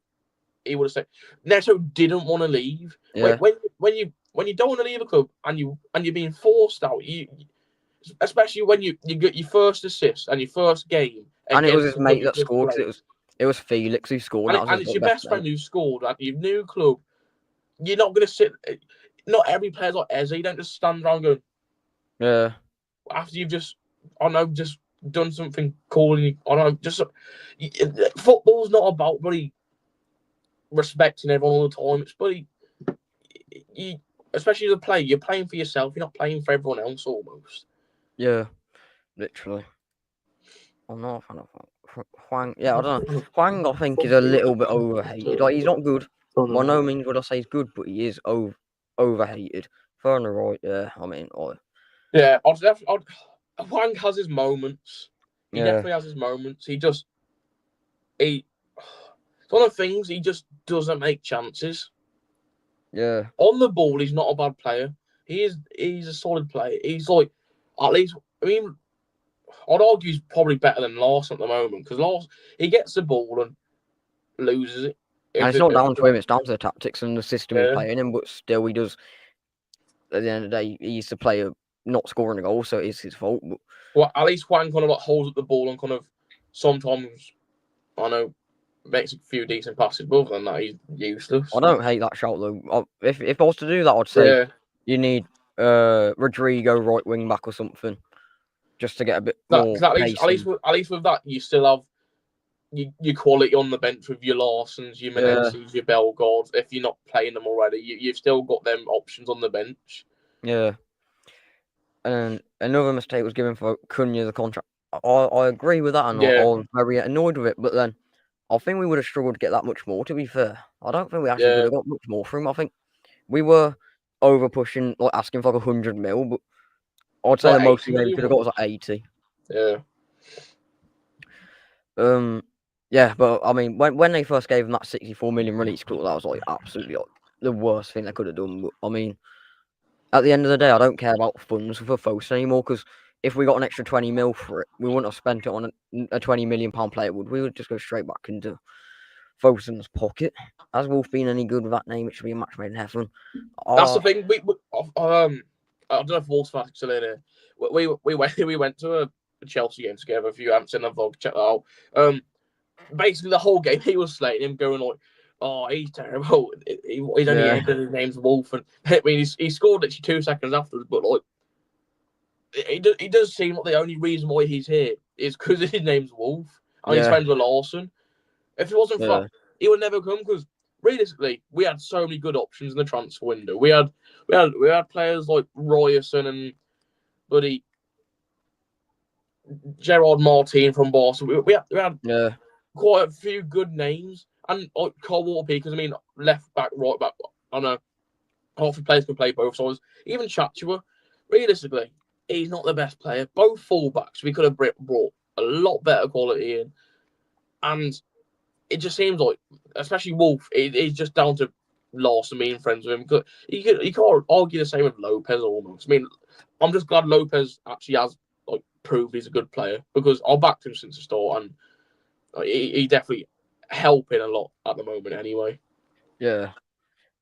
he would have said Neto didn't want to leave. Yeah. When you don't want to leave a club and you're being forced out, especially when you get your first assist and your first game. And it was his mate that scored, because it was Felix who scored. And it's your best friend who scored at your new club. You're not going to sit. Not every player's like Eze. You don't just stand around going. Yeah. After you've just done something cool. Football's not about really respecting everyone all the time. It's really, especially as a player, you're playing for yourself. You're not playing for everyone else almost. Yeah, literally. I'm not a fan of Hwang. Yeah, I don't know. Hwang, I think, is a little bit overhated. Like, he's not good. By no means would I say he's good, but he is overhated. Far on the right, yeah. I mean, yeah, Hwang has his moments. He definitely has his moments. It's one of the things, he just doesn't make chances. Yeah. On the ball, he's not a bad player. He's a solid player. He's like, at least, I mean, I'd argue he's probably better than Lawson at the moment, because Lawson, he gets the ball and loses it. And it's not down to him, it's down to the tactics and the system he's playing in, but still he does, at the end of the day, he's the player not scoring a goal, so it's his fault. But... Well, at least Hwang kind of holds up the ball and kind of sometimes, I know, makes a few decent passes, but other than that, he's useless. I don't hate that shout, though. If I was to do that, I'd say you need Rodrigo right wing back or something, just to get a bit more pace. At least with that, you still have your quality on the bench with your Larsons, your Menezes, your Bellegardes. If you're not playing them already, you've still got them options on the bench. Yeah. And another mistake was given for Cunha the contract. I agree with that, and I was very annoyed with it. But then I think we would have struggled to get that much more, to be fair. I don't think we actually would have got much more from him. I think we were over pushing, like asking for like 100 mil, but I'd say the most we could have got was like 80. Yeah. Yeah, but I mean, when they first gave him that 64 million release clause, that was like absolutely the worst thing they could have done. But I mean, at the end of the day, I don't care about funds for Fosun anymore, because if we got an extra 20 mil for it, we wouldn't have spent it on a 20 million pound player, would we? Would just go straight back into Fosun's pocket. Has Wolf been any good with that name? It should be a match made in heaven. That's the thing. I don't know if Wolves fans are still in here. We went to a Chelsea game together. If you haven't seen the vlog, check that out. Basically, the whole game, he was slating him, going like, Oh, he's terrible. He's only here because his name's Wolf, and I mean, he scored literally 2 seconds afterwards. But like, it does seem like the only reason why he's here is because his name's Wolf and he's friends with Lawson. If it wasn't for that, he would never come. Because realistically, we had so many good options in the transfer window. We had players like Royerson and bloody Gerard Martin from Barcelona. We had quite a few good names. And like Carl Walker, because I mean, left back, right back, I know half the players can play both sides. Even Chatua, realistically, he's not the best player. Both fullbacks, we could have brought a lot better quality in. And it just seems like, especially Wolf, it's just down to Larson being friends with him. You can't argue the same with Lopez almost. I mean, I'm just glad Lopez actually has like proved he's a good player because I backed him since the start, and he definitely helping a lot at the moment anyway. Yeah,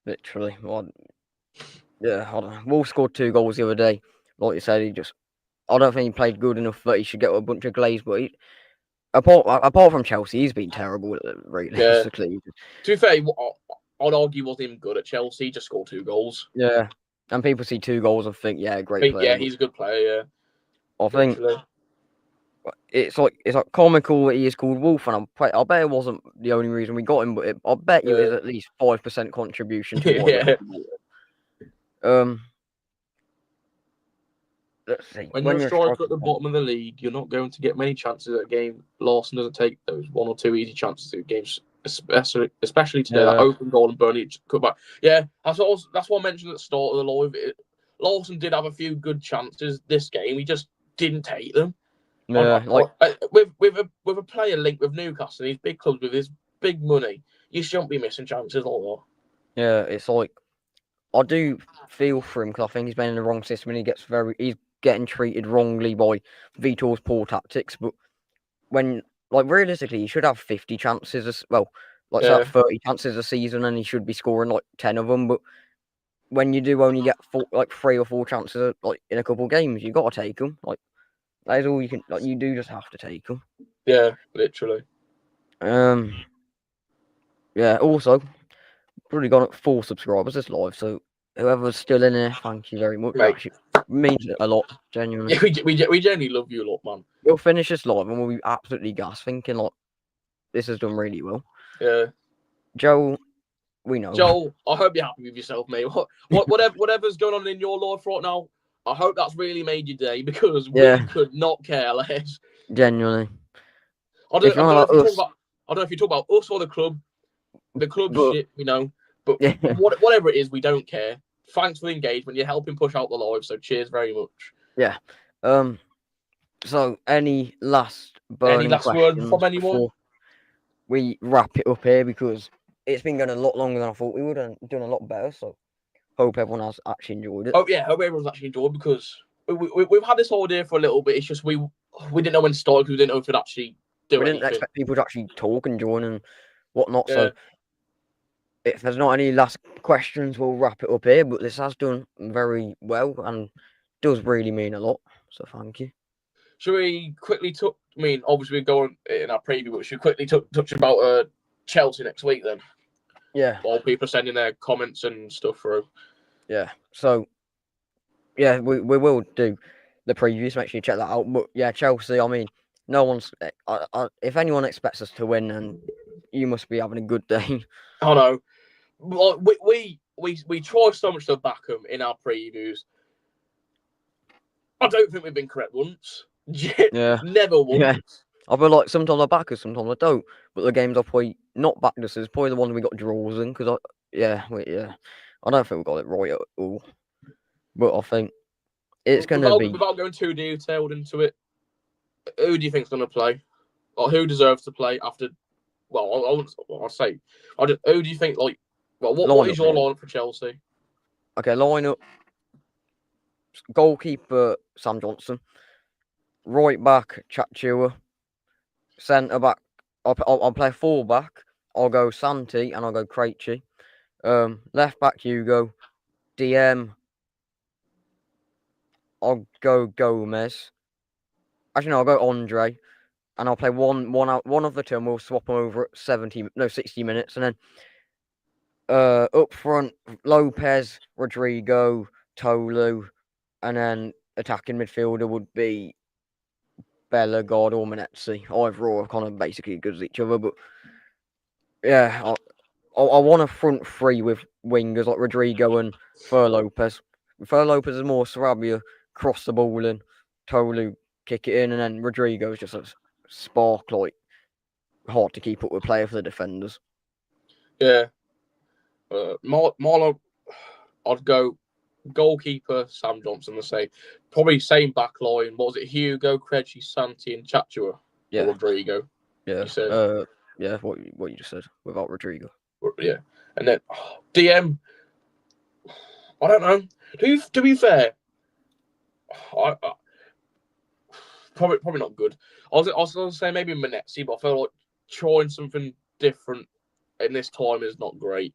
literally. Well, yeah, I don't know. Wolf scored 2 goals the other day. Like you said, I don't think he played good enough that he should get a bunch of glaze, but apart from Chelsea, he's been terrible, realistically. Yeah. To be fair, I'd argue he wasn't even good at Chelsea. He just scored 2 goals. Yeah, and people see 2 goals and think, great player. Yeah, he's a good player, yeah. I think it's like comical that he is called Wolf, and I bet it wasn't the only reason we got him, but I bet you is at least 5% contribution to why. Let's see. When you're a striker at the bottom of the league, you're not going to get many chances at a game. Lawson doesn't take those 1 or 2 easy chances at games, especially today. That open goal and Burnley cut back. Yeah, that's what I mentioned at the start of the live. Lawson did have a few good chances this game. He just didn't take them. Yeah, with a player linked with Newcastle, these big clubs with his big money, you shouldn't be missing chances like that. Yeah, it's like I do feel for him because I think he's been in the wrong system and he's getting treated wrongly by Vitor's poor tactics. But when realistically, he should have 50 chances say 30 chances a season, and he should be scoring like 10 of them. But when you do only get 3 or 4 chances in a couple of games, you got to take them. That is all you can. You do just have to take them. Yeah, literally. Yeah. Also, probably got up 4 subscribers this live, so whoever's still in there, thank you very much. Mate. Actually, means a lot, genuinely. Yeah, we genuinely love you a lot, man. We'll finish this live and we'll be absolutely gassed, thinking this has done really well. Yeah. Joel, we know. Joel, I hope you're happy with yourself, mate. Whatever's going on in your life right now, I hope that's really made your day because we could not care less. Genuinely. I don't know if you talk about us or the club. The club shit, but whatever it is, we don't care. Thanks for the engagement. You're helping push out the live, so cheers very much. Yeah. So any last questions word from anyone before we wrap it up here, because it's been going a lot longer than I thought we would and done a lot better. So hope everyone has actually enjoyed it. Oh yeah, hope everyone's actually enjoyed because we've had this idea for a little bit. It's just we didn't know when to start because we didn't know if we'd actually do anything. We didn't expect people to actually talk and join and whatnot. Yeah. So if there's not any last questions, we'll wrap it up here. But this has done very well and does really mean a lot. So thank you. Should we quickly obviously we're going in our preview, but should we quickly touch about Chelsea next week then? Yeah. While people are sending their comments and stuff through. Yeah. So, yeah, we will do the previews. Make sure you check that out. But yeah, Chelsea, I mean, no one's... if anyone expects us to win, then you must be having a good day. I know. We try so much to back them in our previews. I don't think we've been correct once. Yeah. Never once. Yeah. I feel like sometimes I back us, sometimes I don't. But the games I've probably not backed us is probably the ones we got draws in. Because I don't think we got it right at all. But I think it's going to be... Without going too detailed into it, who do you think's going to play? Or who deserves to play after... Well, I'll say... who do you think, what is your lineup for Chelsea? Okay, lineup. Goalkeeper, Sam Johnson. Right back, Chatua. Centre back, I'll play full back. I'll go Santi and I'll go Krejci. Left back, Hugo. DM, I'll go Gomez. Actually, no, I'll go Andre. And I'll play one of the two and we'll swap them over at 60 minutes. And then Up front, Lopez, Rodrigo, Tolu, and then attacking midfielder would be Bellegarde or Manetzi. Either or are kind of basically good as each other, but yeah, I want a front three with wingers like Rodrigo and Fer Lopez. Fer Lopez is more Sarabia, cross the ball in, Tolu kick it in, and then Rodrigo is just a spark, like hard to keep up with player for the defenders. Yeah. Marlo, I'd go goalkeeper Sam Johnson. I say probably same back line. What was it? Hugo, Krejci, Santi, and Chachua. Yeah, Rodrigo. yeah, You said. yeah. What you just said without Rodrigo. Yeah, and then DM. I don't know. To be fair, I probably not good. I was going to say maybe Manetzi, but I feel like trying something different in this time is not great.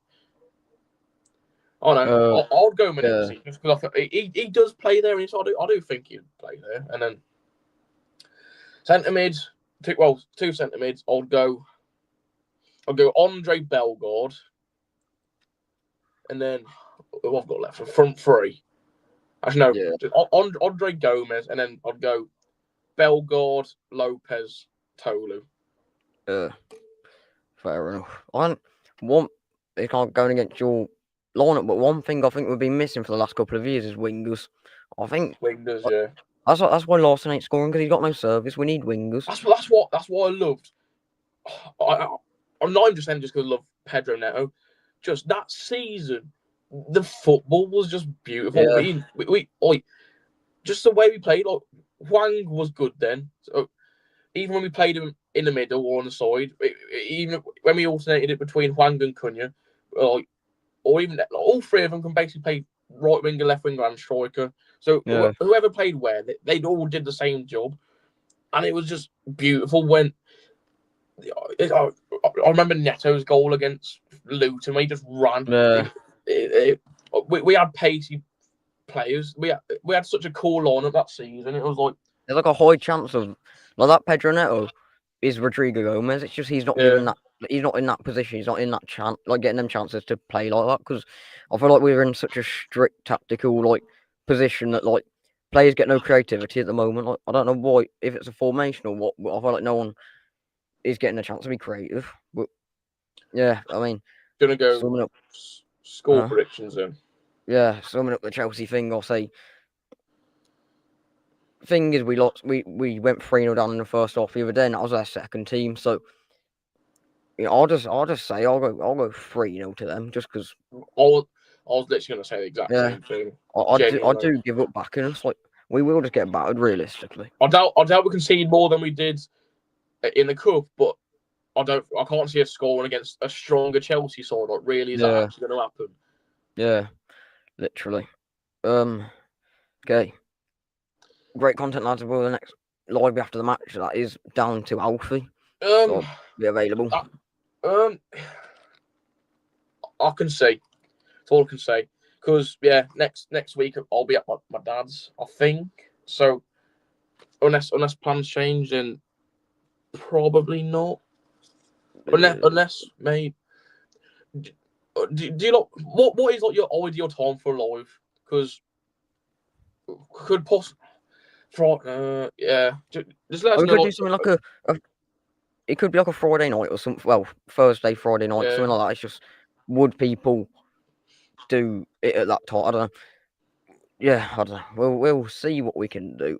I don't know. I'll go Manetzi just because he does play there, and so I do think he'd play there. And then centre mids, two centre mids. I'll go Andre Bellegarde, and then who I've got left for front three. Actually, no, yeah. Andre Gomez, and then I'd go Bellegarde, Lopez, Tolu. Fair enough. It's not going against your lineup, but one thing I think we've been missing for the last couple of years is wingers. I think wingers, yeah. That's why Lawson ain't scoring, because he's got no service. We need wingers. That's what I loved. I'm not just saying just because I love Pedro Neto. Just that season, the football was just beautiful. Yeah. We just the way we played. Like Hwang was good then. So even when we played him in the middle or on the side, even when we alternated it between Hwang and Cunha, or even all three of them can basically play right winger, left winger, and striker. So whoever played where, they all did the same job, and it was just beautiful. When I remember Neto's goal against Luton, where he just ran. Yeah. We had pacey players. We had such a cool lineup that season. It was like there's like a high chance of like that Pedro Neto is Rodrigo Gomez. It's just he's not given that. He's not in that position. He's not in that chance, like getting them chances to play like that. Because I feel like we're in such a strict tactical like position that like players get no creativity at the moment. Like I don't know why, if it's a formation or what. But I feel like no one is getting a chance to be creative. But yeah, I mean, gonna go score predictions then. Yeah, summing up the Chelsea thing, I'll say. Thing is, we lost. We went 3-0 down in the first half the other day, and that was our second team. So, you know, I'll just say I'll go 3-0 to them, just because. I was literally going to say the exact same thing. I do give up backing us. Like we will just get battered realistically. I doubt we concede more than we did in the cup, but I can't see us scoring against a stronger Chelsea side. Like, really, is that actually going to happen? Yeah, literally. Okay. Great content, lads. Will the next live after the match that is down to Alfie. So be available. I can say. That's all I can say. Because next week I'll be at my dad's, I think. So unless plans change, then probably not. Unless maybe. Do you know what is like your ideal time for live? Because could possibly. Just let us know. We could do something like it could be like a Friday night or something. Well, Thursday, Friday night, something like that. It's just, would people do it at that time? I don't know. Yeah, I don't know. We'll see what we can do.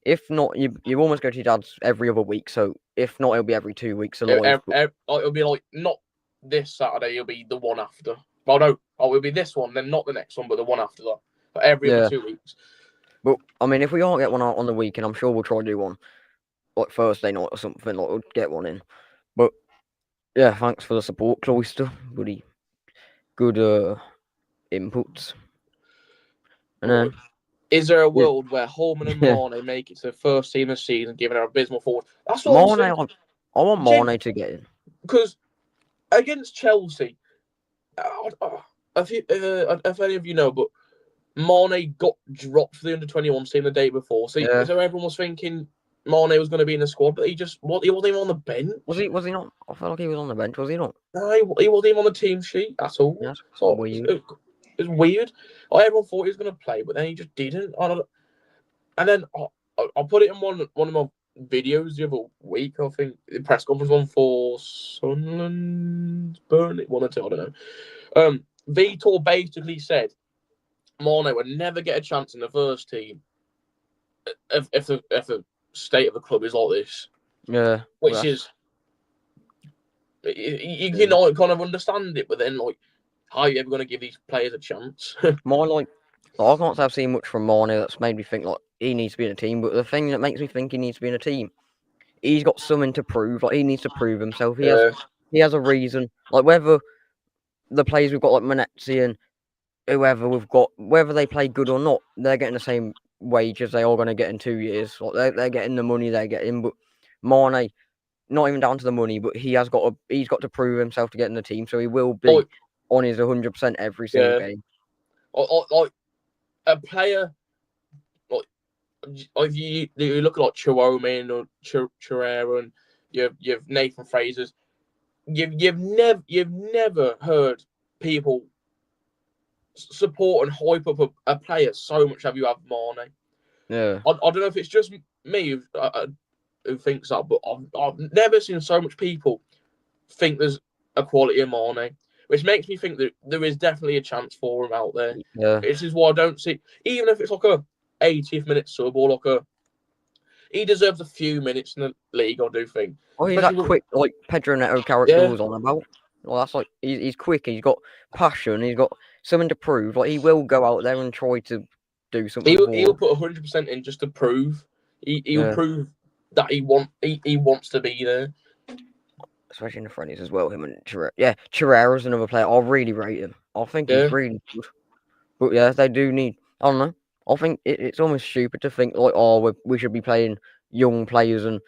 If not, you almost go to your dad's every other week. So if not, it'll be every 2 weeks alive. It'll be like not this Saturday. It'll be the one after. Well, no, it'll be this one, then not the next one, but the one after that. But every other 2 weeks. But I mean, if we can't get one out on the weekend, I'm sure we'll try to do one like Thursday night or something. Like we'll get one in. But yeah, thanks for the support, Cloister. Good inputs. And then, is there a world where Holman and Mane make it to the first team of the season, given our abysmal forward? That's what I want Mane to get in. Because against Chelsea, if any of you know, but Mane got dropped for the under-21 team the day before. So everyone was thinking Mane was going to be in the squad, but he wasn't even on the bench. Was he not? I felt like he was on the bench. Was he not? No, he wasn't even on the team sheet at all. Yeah, that's So weird. it was weird. Like, everyone thought he was going to play, but then he just didn't. And then I put it in one of my videos the other week. I think the press conference one for Sunderland, Burnley, one or two, I don't know. Vitor basically said Mane would never get a chance in the first team if the state of the club is like this. Yeah, which is you can kind of understand it, but then like, how are you ever going to give these players a chance? I can't say I've seen much from Mane that's made me think like he needs to be in a team. But the thing that makes me think he needs to be in a team, he's got something to prove. Like he needs to prove himself. He has a reason. Like whether the players we've got like Manetzi and whoever we've got, whether they play good or not, they're getting the same wage as they are going to get in 2 years. Like they're getting the money they're getting. But Mane, not even down to the money, but he's got to prove himself to get in the team. So he will be on his 100% every single game. Like a player, like if you look at like Chiwomin or Chirera and you've Nathan Fraser's, you've never heard people support and hype up a player so much as you have Mane. Yeah. I don't know if it's just me who thinks that, but I've never seen so much people think there's a quality in Mane, which makes me think that there is definitely a chance for him out there. Yeah. This is why I don't see, even if it's like a 80th minute sub or like he deserves a few minutes in the league, I do think. Oh, he's that quick, like Pedro Neto character was on about. Well, that's like he's quick. He's got passion. He's got something to prove. Like he will go out there and try to do something. He'll put 100% in just to prove. He'll prove that he wants to be there. Especially in the friendlies as well. Him and Chirera. Yeah, Chirera's another player. I really rate him. I think he's really good. But yeah, they do need. I don't know. I think it's almost stupid to think like, oh, we should be playing young players and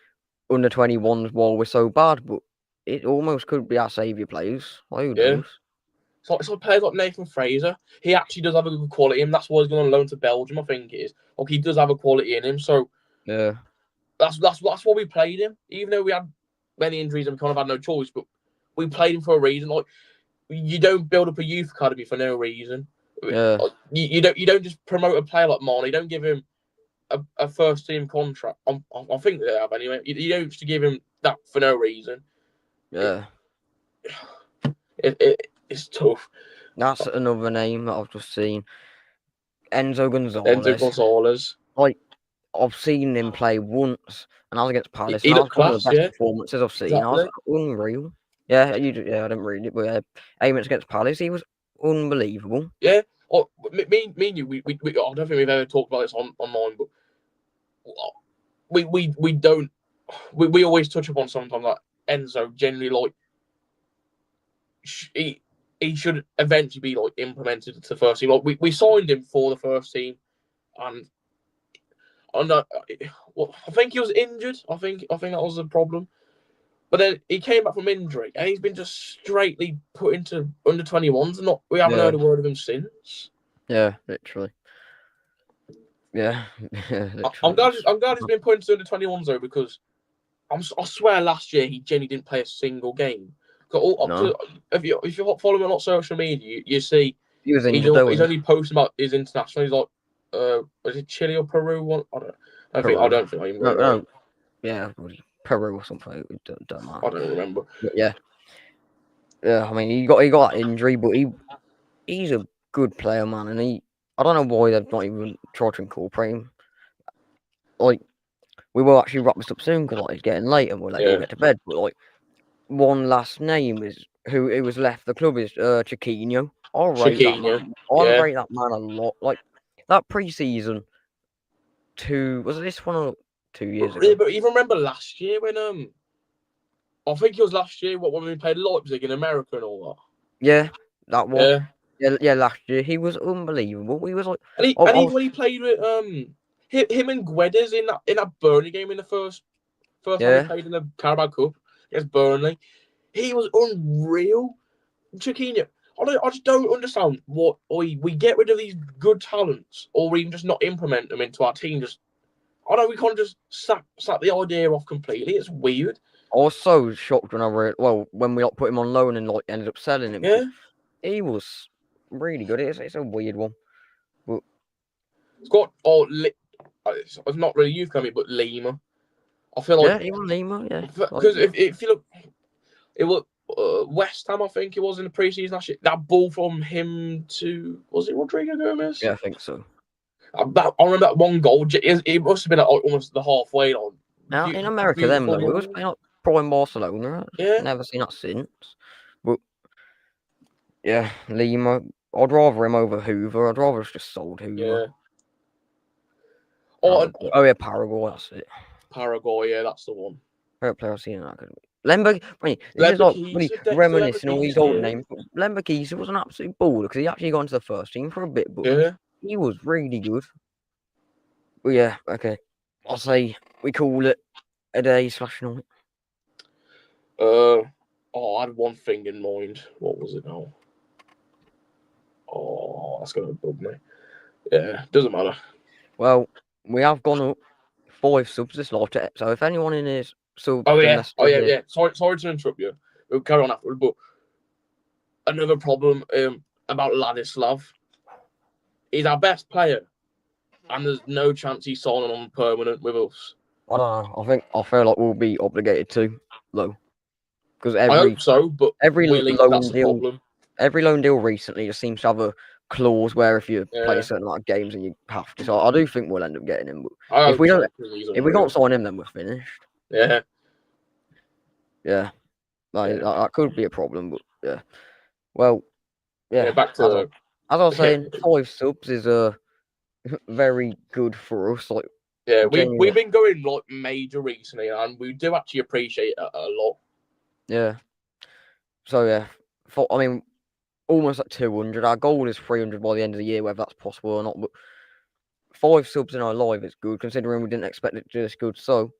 under 21s while we're so bad, but it almost could be our saviour players. Who knows? So players like Nathan Fraser, he actually does have a good quality in him. That's why he's going on loan to Belgium, I think it is. Like he does have a quality in him. So yeah, that's why we played him. Even though we had many injuries and we kind of had no choice, but we played him for a reason. Like you don't build up a youth academy for no reason. Yeah. You don't just promote a player like Mane. You don't give him a first team contract. I think they have anyway. You don't just give him that for no reason. Yeah. It's tough. That's another name that I've just seen. Enzo Gonzalez. Like I've seen him play once, and I was against Palace. He looked one of the best class, performances I've seen. Exactly. I was unreal. Yeah, I didn't read it, but Aiming against Palace, he was unbelievable. Yeah. Me and you, I don't think we've ever talked about this online, but we don't. We always touch upon sometimes like Enzo. Generally, like he should eventually be like implemented to the first team. Like we signed him for the first team, and I think he was injured. I think that was the problem. But then he came back from injury, and he's been just straightly put into under 21s, and we haven't heard a word of him since. Yeah, literally. Yeah, literally. I'm glad he's been put into under 21s though, because I swear last year he genuinely didn't play a single game. No. If you follow him on social media, you see he was injured, he's only posting about his international. He's like, was it Chile or Peru? I don't think I even remember. No. Yeah, Peru or something. Don't matter. I don't remember. But yeah. I mean, he got that injury, but he's a good player, man, and I don't know why they've not even tried to incorporate him. Like, we will actually wrap this up soon because like it's getting late and we'll let you get to bed. But like, one last name is who was left the club is Chiquinho. I rate that man a lot. Like that pre-season. Was it this one or 2 years ago? But even remember last year when I think it was last year when we played Leipzig in America and all that. Yeah, that one. Yeah, last year he was unbelievable. He was like, even when he played with him and Guedes in that Burnley game in the first time he played in the Carabao Cup against Burnley, he was unreal. Chiquinho, I just don't understand what we get rid of these good talents, or even just not implement them into our team. I know we can't just sack the idea off completely. It's weird. I was so shocked when when we put him on loan and like ended up selling him. Yeah. He was really good. It's a weird one. But it's got it's not really youth coming, but Lima. I feel like even Lima, because if you look, it was West Ham. I think it was in the preseason last year. That ball from him to was it Rodrigo Gomez? Yeah, I think so. I remember that one goal. It must have been almost the halfway line. Now in America, them though, it was playing like prime Barcelona. Yeah. Never seen that since. But yeah, Lima. I'd rather him over Hoover. I'd rather just sold Hoover. Yeah. Yeah, Paraguay. That's it. Paraguay, yeah, that's the one. Favorite player I've seen in that academy. This is like reminiscing all these old names. Lemberkeeser was an absolute baller because he actually got into the first team for a bit, but he was really good. But yeah, okay. I'll say we call it a day / night. I had one thing in mind. What was it now? Oh, that's gonna bug me. Yeah, doesn't matter. Well, we have gone up 5 subs this lot, so if anyone in this sub, yeah. Sorry to interrupt you. We'll carry on afterwards. But another problem about Ladislav. He's our best player, and there's no chance he's signing on permanent with us. I don't know. I feel like we'll be obligated to, though, because I hope so. But every loan deal recently just seems to have a clause where if you play a certain amount of games and you have to. So I do think we'll end up getting him. But if we can't sign him, then we're finished. Yeah. Yeah. That could be a problem, but yeah. Well, yeah. Back to as I was saying, 5 subs is very good for us. Like, yeah, we've been going like major recently, and we do actually appreciate it a lot. Yeah. So yeah, almost at 200. Our goal is 300 by the end of the year, whether that's possible or not. But 5 subs in our live is good, considering we didn't expect it to do this good. So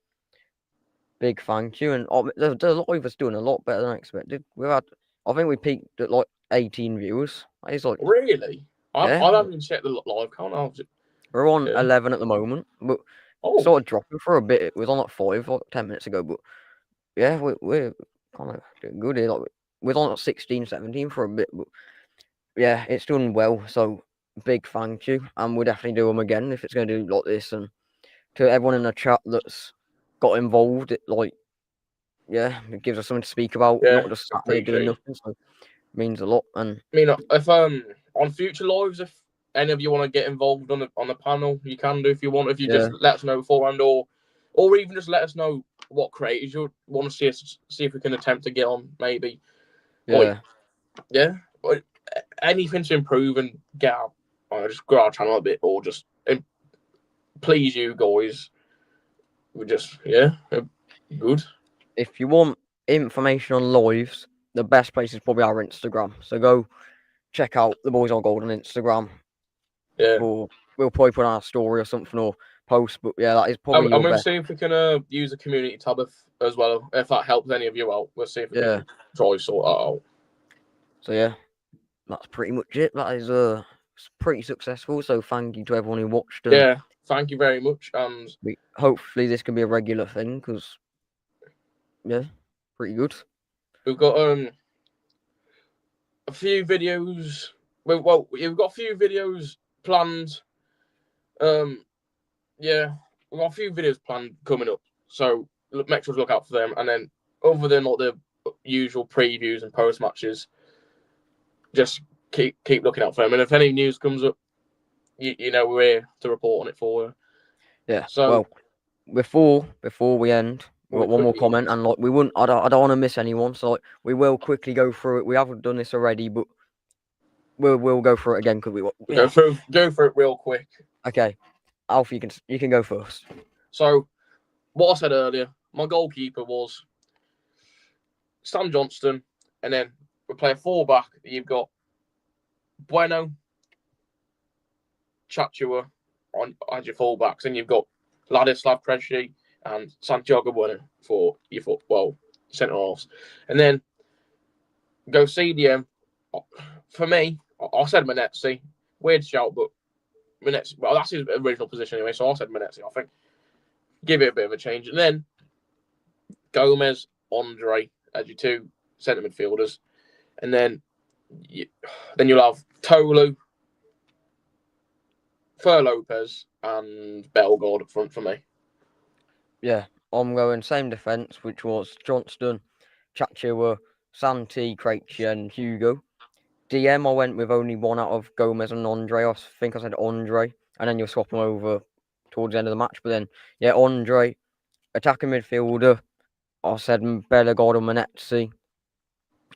big thank you, and the live is doing a lot better than I expected. I think we peaked at like 18 viewers. That is like really. I haven't even checked the live count. We're on 11 at the moment, but sort of dropping for a bit. It was on like 5 or 10 minutes ago, but yeah, we're kind of doing good here. Like, we're on like 16, 17 for a bit, but yeah, it's done well. So big thank you, and we'll definitely do them again if it's going to do like this. And to everyone in the chat that's got involved, it gives us something to speak about. Not just sat there doing nothing. So it means a lot. And I mean, if on future lives, if any of you want to get involved on the panel, you can do if you want. If you just let us know beforehand, or even just let us know what creators you want to see if we can attempt to get on, maybe. Yeah. Anything to improve and get just grow our channel a bit, or just please you guys. We just good. If you want information on lives, the best place is probably our Instagram. So go check out TheBoysInOldGold on Instagram. Yeah. Or we'll probably put on our story or something or post. But yeah, that is probably I'm going to see if we can use a community tab as well. If that helps any of you out, we'll see if we can try sort that out. So yeah, that's pretty much it. That is pretty successful. So thank you to everyone who watched. Yeah, thank you very much. And hopefully this can be a regular thing because pretty good. We've got a few videos. We've got a few videos planned. We've got a few videos planned coming up. So make sure to look out for them. And then other than like the usual previews and post matches, just keep looking out for them. And if any news comes up, you know we're here to report on it for you. Yeah. So before we end, we've got one more comment, and like we wouldn't. I don't want to miss anyone, so like, we will quickly go through it. We haven't done this already, but we'll go through it again because go for it real quick. Okay, Alfie, you can go first. So, what I said earlier, my goalkeeper was Sam Johnston, and then we play a 4-back. You've got Bueno, Chachua as your full-backs, and you've got Ladislav Krejci and Santiago Bueno for your centre halves. And then go CDM. For me, I said Manetzi. Weird shout, but Manetzi, that's his original position anyway, so I said Manetzi, I think. give it a bit of a change, and then Gomez, Andre as your two centre midfielders, and then you'll have Tolu, Fer Lopez, and Bellegarde up front for me. Yeah, I'm going same defence, which was Johnston, Chachua, Santi, Krejci, and Hugo. DM, I went with only one out of Gomez and Andre. I think I said Andre, and then you'll swap them over towards the end of the match. But then, yeah, Andre, attacking midfielder, I said Bellegarde and Manetzi.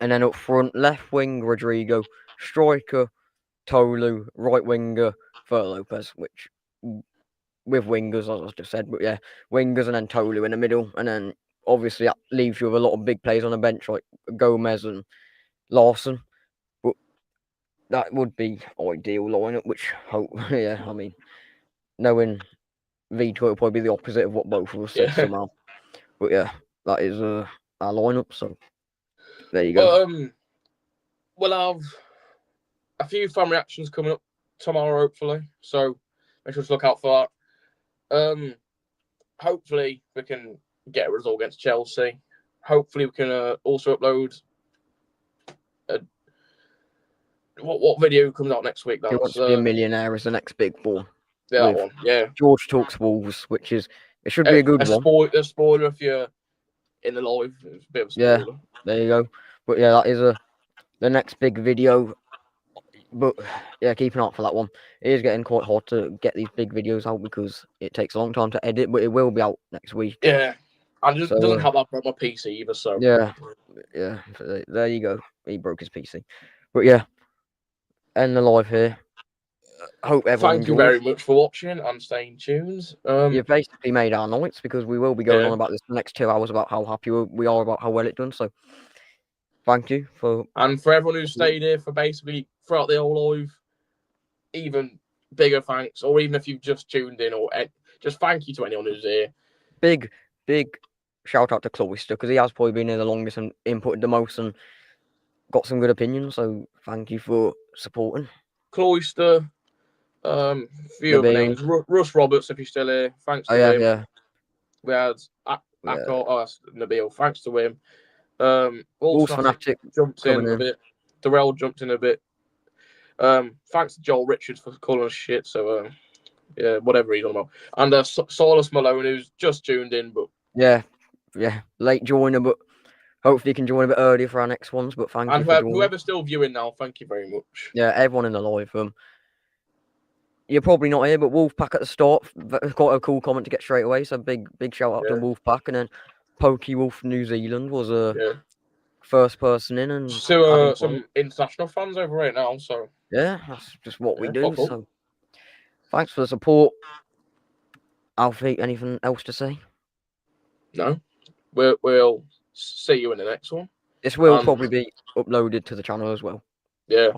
And then up front, left wing, Rodrigo, striker, Tolu, right winger, Fer Lopez, which with wingers, as I just said, but yeah, wingers and then Tolu in the middle. And then obviously that leaves you with a lot of big players on the bench like Gomez and Larson. But that would be ideal lineup, which yeah, I mean, knowing Vito will probably be the opposite of what both of us said somehow. But yeah, that is our lineup. So there you go. We'll have a few fan reactions coming up tomorrow, hopefully. So make sure to look out for that. Hopefully we can get a result against Chelsea. Hopefully we can also upload what video comes out next week. He wants to be a millionaire as the next big ball. Yeah, that one. Yeah. George Talks Wolves, which is it should be a good one. A spoiler if you're in the live. It's a bit of a spoiler. Yeah, there you go. But yeah, that is the next big video. But yeah, keep an eye out for that one. It is getting quite hard to get these big videos out because it takes a long time to edit, but it will be out next week. Yeah. And it doesn't have that on my PC either, so yeah. So there you go. He broke his PC. But yeah, end the live here. Hope everyone Thank you very much for watching and staying tuned. You've basically made our nights because we will be going on about this the next 2 hours about how happy we are about how well it done. So thank you for everyone who stayed here for basically throughout the whole live. Even bigger thanks, or even if you've just tuned in, or just thank you to anyone who's here. Big shout out to Cloister because he has probably been here the longest and inputted the most and got some good opinions. So thank you for supporting. Cloister, few other names. Russ Roberts, if you're still here, thanks to him. Yeah. We had that's Nabil, thanks to him. Wolves Fanatic jumped in a bit. Darrell jumped in a bit. Thanks to Joel Richards for calling us shit. So yeah, whatever he's on about. And Saulus Malone, who's just tuned in, but yeah, late joiner, but hopefully you can join a bit earlier for our next ones. But thank you for joining. Whoever's still viewing now, thank you very much. Yeah, everyone in the live. You're probably not here, but Wolfpack at the start got a cool comment to get straight away. So big shout out to Wolfpack, and then Pokey Wolf New Zealand was first person in, and some international fans over right now. So yeah, that's just what we do. Cool. So thanks for the support, Alfie. Anything else to say? No, we'll see you in the next one. This will probably be uploaded to the channel as well. Yeah.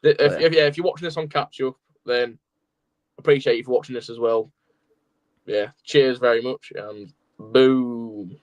If you're watching this on Catch Up, then appreciate you for watching this as well. Yeah. Cheers very much and boom.